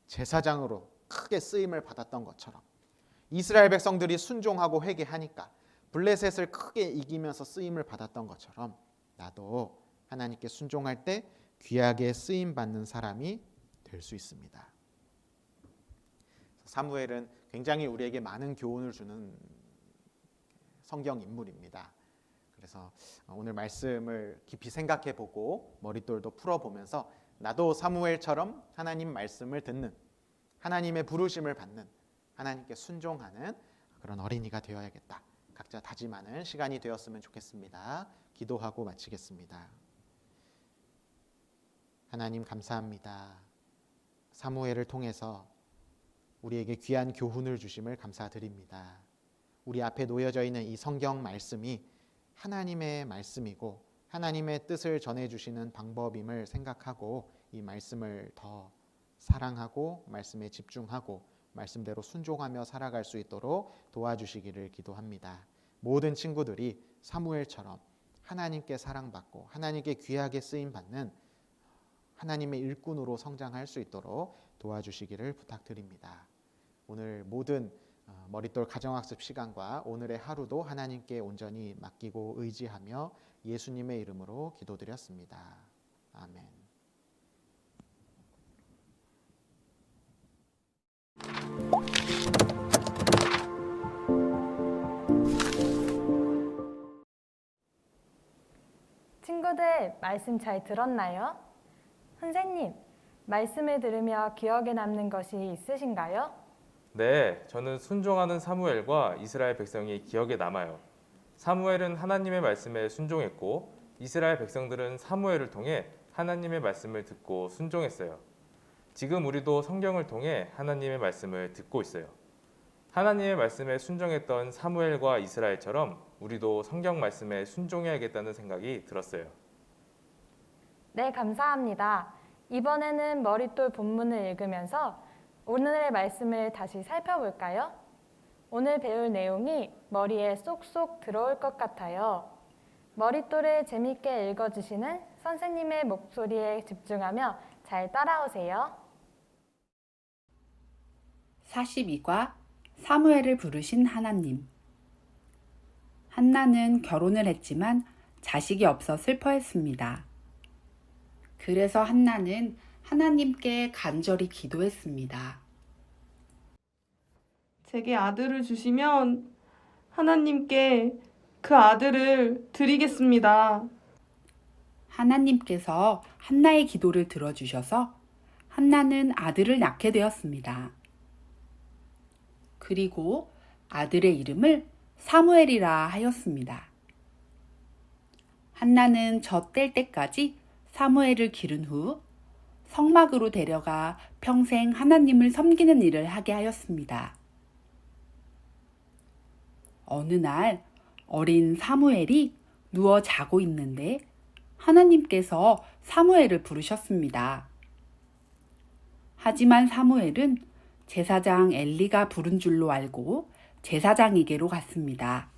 제사장으로 크게 쓰임을 받았던 것처럼 이스라엘 백성들이 순종하고 회개하니까 블레셋을 크게 이기면서 쓰임을 받았던 것처럼 나도 하나님께 순종할 때 귀하게 쓰임 받는 사람이 될 수 있습니다. 사무엘은 굉장히 우리에게 많은 교훈을 주는 성경 인물입니다. 그래서 오늘 말씀을 깊이 생각해 보고 머릿돌도 풀어보면서 나도 사무엘처럼 하나님 말씀을 듣는, 하나님의 부르심을 받는, 하나님께 순종하는 그런 어린이가 되어야겠다. 각자 다짐하는 시간이 되었으면 좋겠습니다. 기도하고 마치겠습니다. 하나님 감사합니다. 사무엘을 통해서 우리에게 귀한 교훈을 주심을 감사드립니다. 우리 앞에 놓여져 있는 이 성경 말씀이 하나님의 말씀이고 하나님의 뜻을 전해주시는 방법임을 생각하고 이 말씀을 더 사랑하고 말씀에 집중하고 말씀대로 순종하며 살아갈 수 있도록 도와주시기를 기도합니다. 모든 친구들이 사무엘처럼 하나님께 사랑받고 하나님께 귀하게 쓰임받는 하나님의 일꾼으로 성장할 수 있도록 도와주시기를 부탁드립니다. 오늘 모든 머릿돌 가정학습 시간과 오늘의 하루도 하나님께 온전히 맡기고 의지하며 예수님의 이름으로 기도드렸습니다. 아멘. 친구들, 말씀 잘 들었나요? 선생님, 말씀을 들으며 기억에 남는 것이 있으신가요? 네, 저는 순종하는 사무엘과 이스라엘 백성이 기억에 남아요. 사무엘은 하나님의 말씀에 순종했고 이스라엘 백성들은 사무엘을 통해 하나님의 말씀을 듣고 순종했어요. 지금 우리도 성경을 통해 하나님의 말씀을 듣고 있어요. 하나님의 말씀에 순종했던 사무엘과 이스라엘처럼 우리도 성경 말씀에 순종해야겠다는 생각이 들었어요. 네, 감사합니다. 이번에는 머릿돌 본문을 읽으면서 오늘의 말씀을 다시 살펴볼까요? 오늘 배울 내용이 머리에 쏙쏙 들어올 것 같아요. 머릿돌을 재밌게 읽어주시는 선생님의 목소리에 집중하며 잘 따라오세요. 42과 사무엘을 부르신 하나님. 한나는 결혼을 했지만 자식이 없어 슬퍼했습니다. 그래서 한나는 하나님께 간절히 기도했습니다. 제게 아들을 주시면 하나님께 그 아들을 드리겠습니다. 하나님께서 한나의 기도를 들어주셔서 한나는 아들을 낳게 되었습니다. 그리고 아들의 이름을 사무엘이라 하였습니다. 한나는 젖될 때까지 사무엘을 기른 후 성막으로 데려가 평생 하나님을 섬기는 일을 하게 하였습니다. 어느 날 어린 사무엘이 누워 자고 있는데 하나님께서 사무엘을 부르셨습니다. 하지만 사무엘은 제사장 엘리가 부른 줄로 알고 제사장에게로 갔습니다.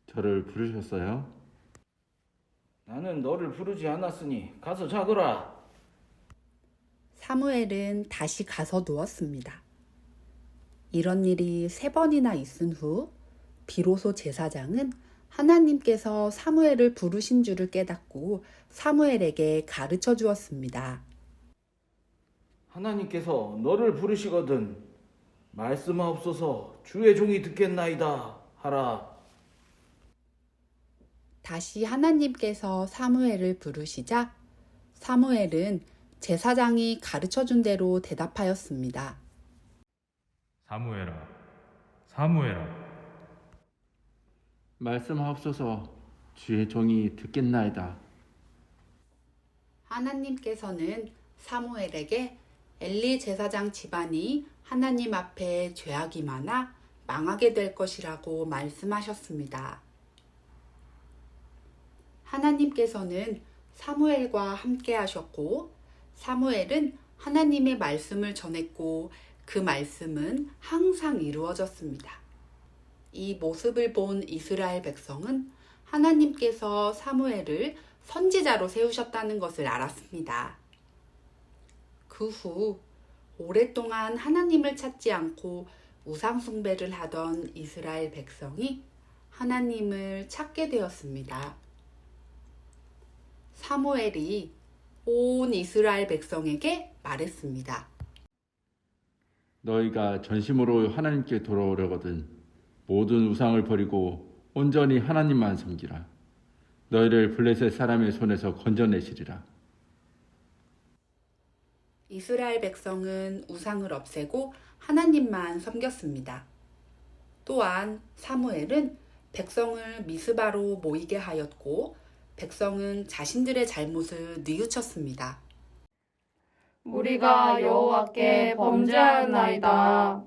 저를 부르셨어요? 나는 너를 부르지 않았으니 가서 자거라. 사무엘은 다시 가서 누웠습니다. 이런 일이 3번이나 있은 후 비로소 제사장은 하나님께서 사무엘을 부르신 줄을 깨닫고 사무엘에게 가르쳐 주었습니다. 하나님께서 너를 부르시거든 말씀하옵소서 주의 종이 듣겠나이다 하라. 다시 하나님께서 사무엘을 부르시자 사무엘은 제사장이 가르쳐 준 대로 대답하였습니다. 사무엘아, 사무엘아. 말씀하옵소서. 주의 종이 듣겠나이다. 하나님께서는 사무엘에게 엘리 제사장 집안이 하나님 앞에 죄악이 많아 망하게 될 것이라고 말씀하셨습니다. 하나님께서는 사무엘과 함께 하셨고 사무엘은 하나님의 말씀을 전했고 그 말씀은 항상 이루어졌습니다. 이 모습을 본 이스라엘 백성은 하나님께서 사무엘을 선지자로 세우셨다는 것을 알았습니다. 그 후 오랫동안 하나님을 찾지 않고 우상숭배를 하던 이스라엘 백성이 하나님을 찾게 되었습니다. 사무엘이 온 이스라엘 백성에게 말했습니다. 너희가 전심으로 하나님께 돌아오려거든 모든 우상을 버리고 온전히 하나님만 섬기라. 너희를 블레셋 사람의 손에서 건져내시리라. 이스라엘 백성은 우상을 없애고 하나님만 섬겼습니다. 또한 사무엘은 백성을 미스바로 모이게 하였고 백성은 자신들의 잘못을 뉘우쳤습니다. 우리가 여호와께 범죄하였나이다.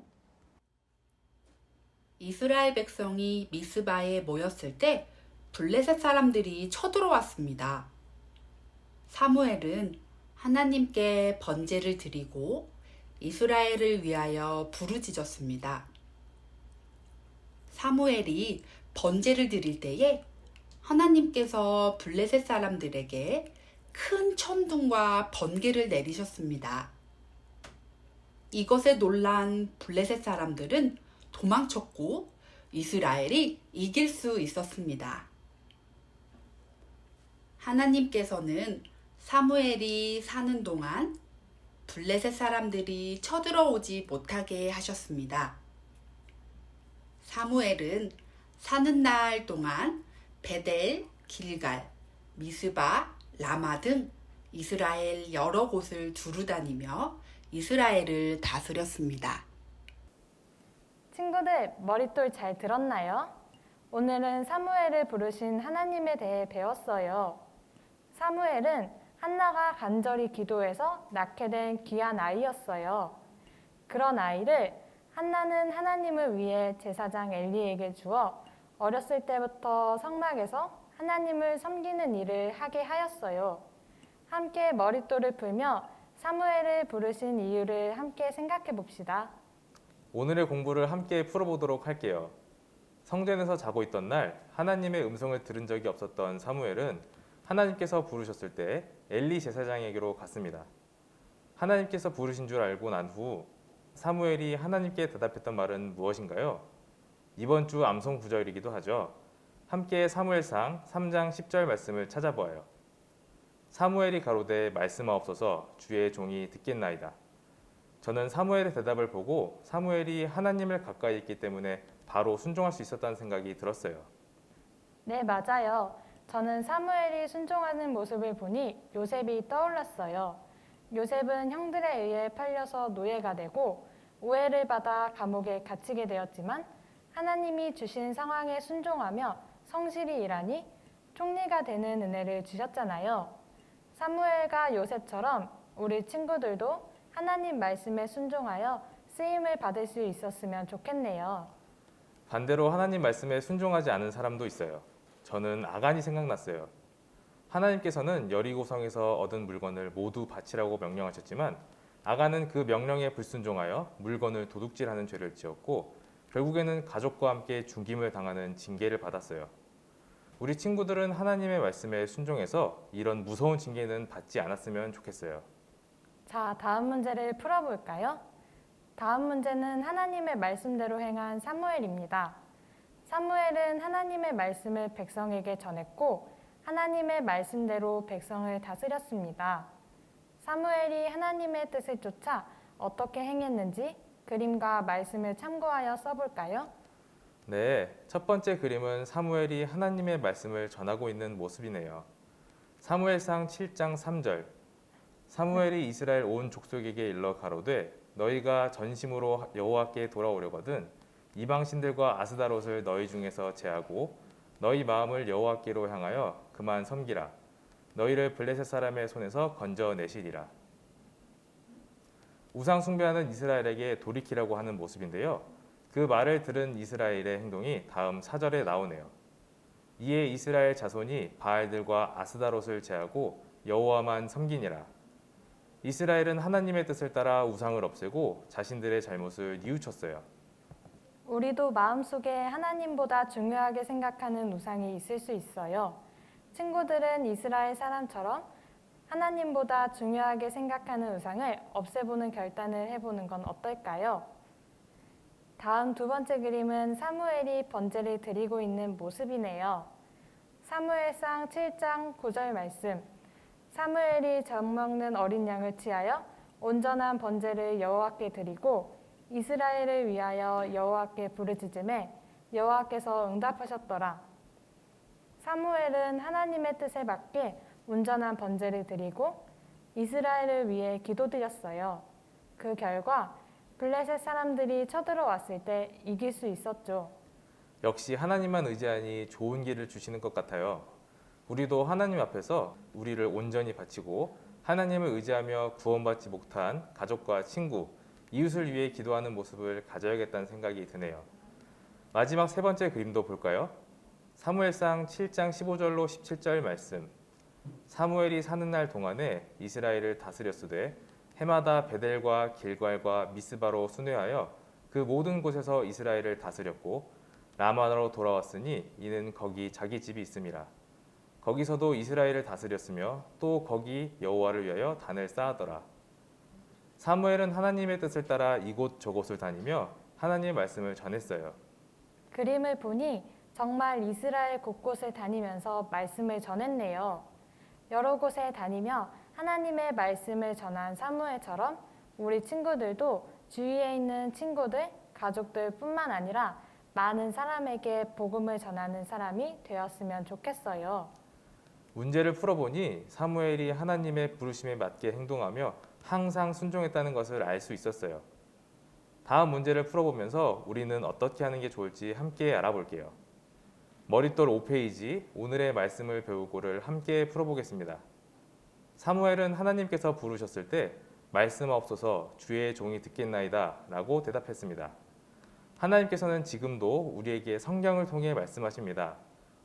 이스라엘 백성이 미스바에 모였을 때 블레셋 사람들이 쳐들어왔습니다. 사무엘은 하나님께 번제를 드리고 이스라엘을 위하여 부르짖었습니다. 사무엘이 번제를 드릴 때에 하나님께서 블레셋 사람들에게 큰 천둥과 번개를 내리셨습니다. 이것에 놀란 블레셋 사람들은 도망쳤고 이스라엘이 이길 수 있었습니다. 하나님께서는 사무엘이 사는 동안 블레셋 사람들이 쳐들어오지 못하게 하셨습니다. 사무엘은 사는 날 동안 베델, 길갈, 미스바, 라마 등 이스라엘 여러 곳을 두루다니며 이스라엘을 다스렸습니다. 친구들, 머릿돌 잘 들었나요? 오늘은 사무엘을 부르신 하나님에 대해 배웠어요. 사무엘은 한나가 간절히 기도해서 낳게 된 귀한 아이였어요. 그런 아이를 한나는 하나님을 위해 제사장 엘리에게 주어 어렸을 때부터 성막에서 하나님을 섬기는 일을 하게 하였어요. 함께 머릿돌을 풀며 사무엘을 부르신 이유를 함께 생각해 봅시다. 오늘의 공부를 함께 풀어보도록 할게요. 성전에서 자고 있던 날 하나님의 음성을 들은 적이 없었던 사무엘은 하나님께서 부르셨을 때 엘리 제사장에게로 갔습니다. 하나님께서 부르신 줄 알고 난 후 사무엘이 하나님께 대답했던 말은 무엇인가요? 이번 주 암송 구절이기도 하죠. 함께 사무엘상 3장 10절 말씀을 찾아보아요. 사무엘이 가로되 말씀하옵소서 주의 종이 듣겠나이다. 저는 사무엘의 대답을 보고 사무엘이 하나님을 가까이 있기 때문에 바로 순종할 수 있었다는 생각이 들었어요. 네, 맞아요. 저는 사무엘이 순종하는 모습을 보니 요셉이 떠올랐어요. 요셉은 형들에 의해 팔려서 노예가 되고 오해를 받아 감옥에 갇히게 되었지만 하나님이 주신 상황에 순종하며 성실히 일하니 총리가 되는 은혜를 주셨잖아요. 사무엘과 요셉처럼 우리 친구들도 하나님 말씀에 순종하여 쓰임을 받을 수 있었으면 좋겠네요. 반대로 하나님 말씀에 순종하지 않은 사람도 있어요. 저는 아간이 생각났어요. 하나님께서는 여리고성에서 얻은 물건을 모두 바치라고 명령하셨지만 아간은 그 명령에 불순종하여 물건을 도둑질하는 죄를 지었고 결국에는 가족과 함께 죽임을 당하는 징계를 받았어요. 우리 친구들은 하나님의 말씀에 순종해서 이런 무서운 징계는 받지 않았으면 좋겠어요. 자, 다음 문제를 풀어볼까요? 다음 문제는 하나님의 말씀대로 행한 사무엘입니다. 사무엘은 하나님의 말씀을 백성에게 전했고 하나님의 말씀대로 백성을 다스렸습니다. 사무엘이 하나님의 뜻을 쫓아 어떻게 행했는지 그림과 말씀을 참고하여 써볼까요? 네, 첫 번째 그림은 사무엘이 하나님의 말씀을 전하고 있는 모습이네요. 사무엘상 7장 3절 사무엘이 이스라엘 온 족속에게 일러 가로되 너희가 전심으로 여호와께 돌아오려거든 이방 신들과 아스다롯을 너희 중에서 제하고 너희 마음을 여호와께로 향하여 그만 섬기라. 너희를 블레셋 사람의 손에서 건져내시리라. 우상 숭배하는 이스라엘에게 돌이키라고 하는 모습인데요. 그 말을 들은 이스라엘의 행동이 다음 4절에 나오네요. 이에 이스라엘 자손이 바알들과 아스다롯을 제하고 여호와만 섬기니라. 이스라엘은 하나님의 뜻을 따라 우상을 없애고 자신들의 잘못을 뉘우쳤어요. 우리도 마음속에 하나님보다 중요하게 생각하는 우상이 있을 수 있어요. 친구들은 이스라엘 사람처럼 하나님보다 중요하게 생각하는 우상을 없애보는 결단을 해보는 건 어떨까요? 다음 두 번째 그림은 사무엘이 번제를 드리고 있는 모습이네요. 사무엘상 7장 9절 말씀. 사무엘이 젖먹는 어린 양을 취하여 온전한 번제를 여호와께 드리고 이스라엘을 위하여 여호와께 부르짖음에 여호와께서 응답하셨더라. 사무엘은 하나님의 뜻에 맞게 온전한 번제를 드리고 이스라엘을 위해 기도드렸어요. 그 결과 블레셋 사람들이 쳐들어왔을 때 이길 수 있었죠. 역시 하나님만 의지하니 좋은 길을 주시는 것 같아요. 우리도 하나님 앞에서 우리를 온전히 바치고 하나님을 의지하며 구원받지 못한 가족과 친구, 이웃을 위해 기도하는 모습을 가져야겠다는 생각이 드네요. 마지막 세 번째 그림도 볼까요? 사무엘상 7장 15절로 17절 말씀. 사무엘이 사는 날 동안에 이스라엘을 다스렸으되 해마다 베델과 길갈과 미스바로 순회하여 그 모든 곳에서 이스라엘을 다스렸고 라마로 돌아왔으니 이는 거기 자기 집이 있음이라. 거기서도 이스라엘을 다스렸으며 또 거기 여호와를 위하여 단을 쌓았더라. 사무엘은 하나님의 뜻을 따라 이곳 저곳을 다니며 하나님의 말씀을 전했어요. 그림을 보니 정말 이스라엘 곳곳을 다니면서 말씀을 전했네요. 여러 곳에 다니며 하나님의 말씀을 전한 사무엘처럼 우리 친구들도 주위에 있는 친구들, 가족들 뿐만 아니라 많은 사람에게 복음을 전하는 사람이 되었으면 좋겠어요. 문제를 풀어보니 사무엘이 하나님의 부르심에 맞게 행동하며 항상 순종했다는 것을 알 수 있었어요. 다음 문제를 풀어보면서 우리는 어떻게 하는 게 좋을지 함께 알아볼게요. 머릿돌 5페이지 오늘의 말씀을 배우고를 함께 풀어보겠습니다. 사무엘은 하나님께서 부르셨을 때 말씀하옵소서 주의 종이 듣겠나이다 라고 대답했습니다. 하나님께서는 지금도 우리에게 성경을 통해 말씀하십니다.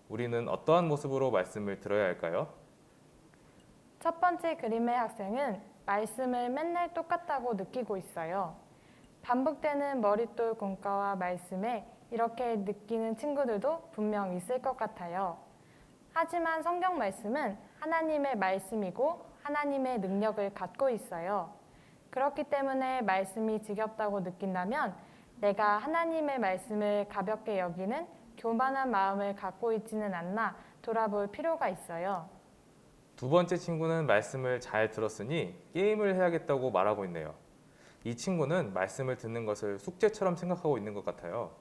우리는 어떠한 모습으로 말씀을 들어야 할까요? 첫 번째 그림의 학생은 말씀을 맨날 똑같다고 느끼고 있어요. 반복되는 머릿돌 공과와 말씀에 이렇게 느끼는 친구들도 분명 있을 것 같아요. 하지만 성경 말씀은 하나님의 말씀이고 하나님의 능력을 갖고 있어요. 그렇기 때문에 말씀이 지겹다고 느낀다면 내가 하나님의 말씀을 가볍게 여기는 교만한 마음을 갖고 있지는 않나 돌아볼 필요가 있어요. 두 번째 친구는 말씀을 잘 들었으니 게임을 해야겠다고 말하고 있네요. 이 친구는 말씀을 듣는 것을 숙제처럼 생각하고 있는 것 같아요.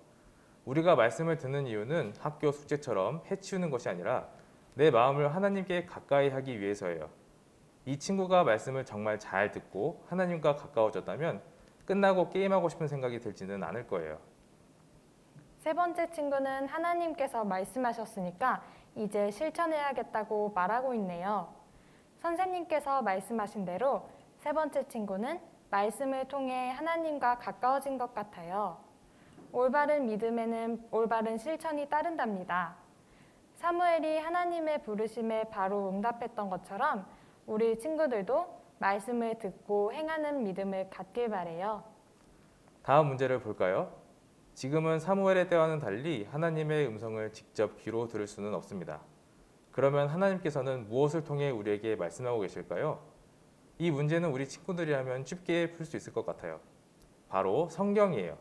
우리가 말씀을 듣는 이유는 학교 숙제처럼 해치우는 것이 아니라 내 마음을 하나님께 가까이 하기 위해서예요. 이 친구가 말씀을 정말 잘 듣고 하나님과 가까워졌다면 끝나고 게임하고 싶은 생각이 들지는 않을 거예요. 세 번째 친구는 하나님께서 말씀하셨으니까 이제 실천해야겠다고 말하고 있네요. 선생님께서 말씀하신 대로 세 번째 친구는 말씀을 통해 하나님과 가까워진 것 같아요. 올바른 믿음에는 올바른 실천이 따른답니다. 사무엘이 하나님의 부르심에 바로 응답했던 것처럼 우리 친구들도 말씀을 듣고 행하는 믿음을 갖길 바래요. 다음 문제를 볼까요? 지금은 사무엘의 때와는 달리 하나님의 음성을 직접 귀로 들을 수는 없습니다. 그러면 하나님께서는 무엇을 통해 우리에게 말씀하고 계실까요? 이 문제는 우리 친구들이라면 쉽게 풀 수 있을 것 같아요. 바로 성경이에요.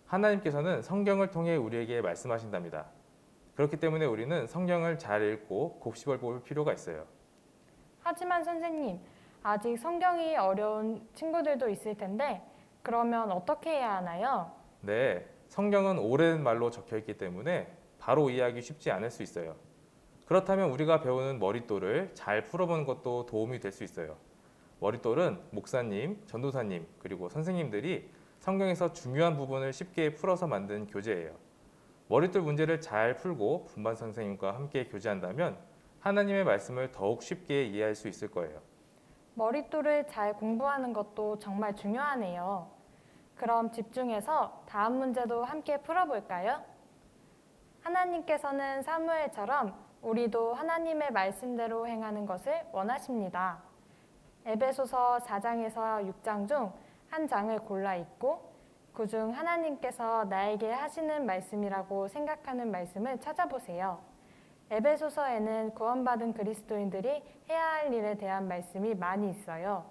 하나님께서는 성경을 통해 우리에게 말씀하신답니다. 그렇기 때문에 우리는 성경을 잘 읽고 곱씹어 볼 필요가 있어요. 하지만 선생님, 아직 성경이 어려운 친구들도 있을 텐데 그러면 어떻게 해야 하나요? 네, 성경은 오랜 말로 적혀 있기 때문에 바로 이해하기 쉽지 않을 수 있어요. 그렇다면 우리가 배우는 머릿돌을 잘 풀어보는 것도 도움이 될 수 있어요. 머릿돌은 목사님, 전도사님, 그리고 선생님들이 성경에서 중요한 부분을 쉽게 풀어서 만든 교재예요. 머릿돌 문제를 잘 풀고 분반 선생님과 함께 교제한다면 하나님의 말씀을 더욱 쉽게 이해할 수 있을 거예요. 머릿돌을 잘 공부하는 것도 정말 중요하네요. 그럼 집중해서 다음 문제도 함께 풀어볼까요? 하나님께서는 사무엘처럼 우리도 하나님의 말씀대로 행하는 것을 원하십니다. 에베소서 4장에서 6장 중 한 장을 골라 읽고 그중 하나님께서 나에게 하시는 말씀이라고 생각하는 말씀을 찾아보세요. 에베소서에는 구원받은 그리스도인들이 해야 할 일에 대한 말씀이 많이 있어요.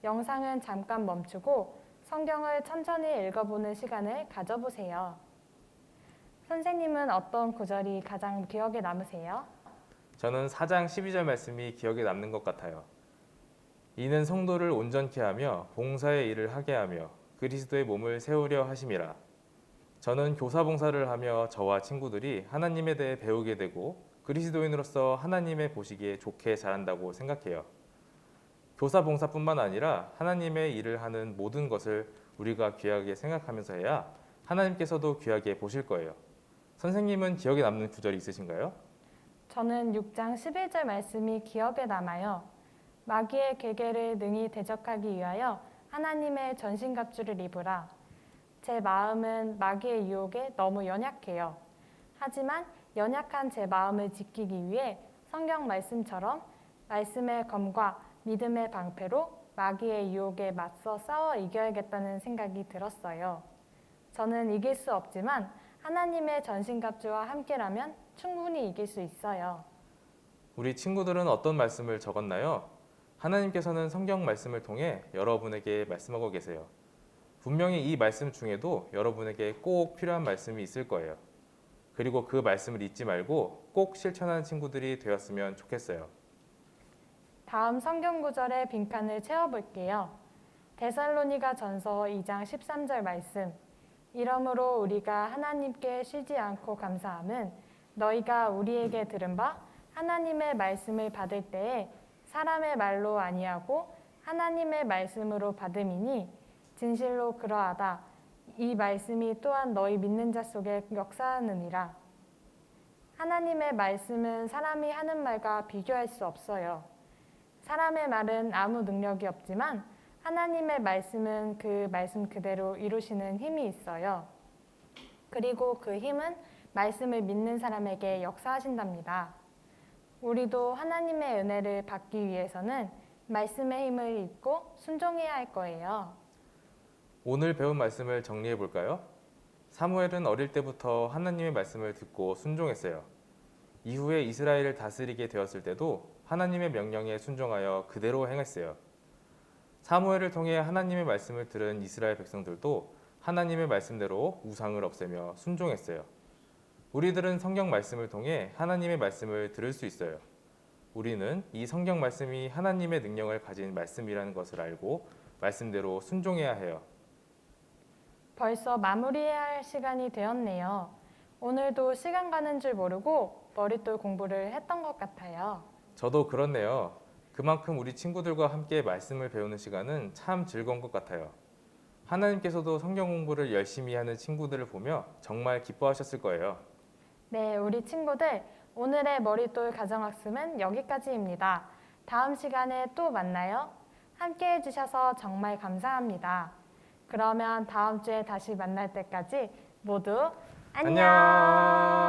영상은 잠깐 멈추고 성경을 천천히 읽어보는 시간을 가져보세요. 선생님은 어떤 구절이 가장 기억에 남으세요? 저는 4장 12절 말씀이 기억에 남는 것 같아요. 이는 성도를 온전케 하며 봉사의 일을 하게 하며 그리스도의 몸을 세우려 하심이라. 저는 교사 봉사를 하며 저와 친구들이 하나님에 대해 배우게 되고 그리스도인으로서 하나님의 보시기에 좋게 자란다고 생각해요. 교사 봉사뿐만 아니라 하나님의 일을 하는 모든 것을 우리가 귀하게 생각하면서 해야 하나님께서도 귀하게 보실 거예요. 선생님은 기억에 남는 구절이 있으신가요? 저는 6장 11절 말씀이 기억에 남아요. 마귀의 계계를 능히 대적하기 위하여 하나님의 전신갑주를 입으라. 제 마음은 마귀의 유혹에 너무 연약해요. 하지만 연약한 제 마음을 지키기 위해 성경 말씀처럼 말씀의 검과 믿음의 방패로 마귀의 유혹에 맞서 싸워 이겨야겠다는 생각이 들었어요. 저는 이길 수 없지만 하나님의 전신갑주와 함께라면 충분히 이길 수 있어요. 우리 친구들은 어떤 말씀을 적었나요? 하나님께서는 성경 말씀을 통해 여러분에게 말씀하고 계세요. 분명히 이 말씀 중에도 여러분에게 꼭 필요한 말씀이 있을 거예요. 그리고 그 말씀을 잊지 말고 꼭 실천하는 친구들이 되었으면 좋겠어요. 다음 성경 구절의 빈칸을 채워볼게요. 데살로니가 전서 2장 13절 말씀. 이러므로 우리가 하나님께 쉬지 않고 감사함은 너희가 우리에게 들은 바 하나님의 말씀을 받을 때에 사람의 말로 아니하고 하나님의 말씀으로 받음이니 진실로 그러하다. 이 말씀이 또한 너희 믿는 자 속에 역사하느니라. 하나님의 말씀은 사람이 하는 말과 비교할 수 없어요. 사람의 말은 아무 능력이 없지만 하나님의 말씀은 그 말씀 그대로 이루시는 힘이 있어요. 그리고 그 힘은 말씀을 믿는 사람에게 역사하신답니다. 우리도 하나님의 은혜를 받기 위해서는 말씀의 힘을 입고 순종해야 할 거예요. 오늘 배운 말씀을 정리해 볼까요? 사무엘은 어릴 때부터 하나님의 말씀을 듣고 순종했어요. 이후에 이스라엘을 다스리게 되었을 때도 하나님의 명령에 순종하여 그대로 행했어요. 사무엘을 통해 하나님의 말씀을 들은 이스라엘 백성들도 하나님의 말씀대로 우상을 없애며 순종했어요. 우리들은 성경 말씀을 통해 하나님의 말씀을 들을 수 있어요. 우리는 이 성경 말씀이 하나님의 능력을 가진 말씀이라는 것을 알고 말씀대로 순종해야 해요. 벌써 마무리해야 할 시간이 되었네요. 오늘도 시간 가는 줄 모르고 머릿돌 공부를 했던 것 같아요. 저도 그렇네요. 그만큼 우리 친구들과 함께 말씀을 배우는 시간은 참 즐거운 것 같아요. 하나님께서도 성경 공부를 열심히 하는 친구들을 보며 정말 기뻐하셨을 거예요. 네, 우리 친구들 오늘의 머릿돌 가정학습은 여기까지입니다. 다음 시간에 또 만나요. 함께 해주셔서 정말 감사합니다. 그러면 다음 주에 다시 만날 때까지 모두 안녕!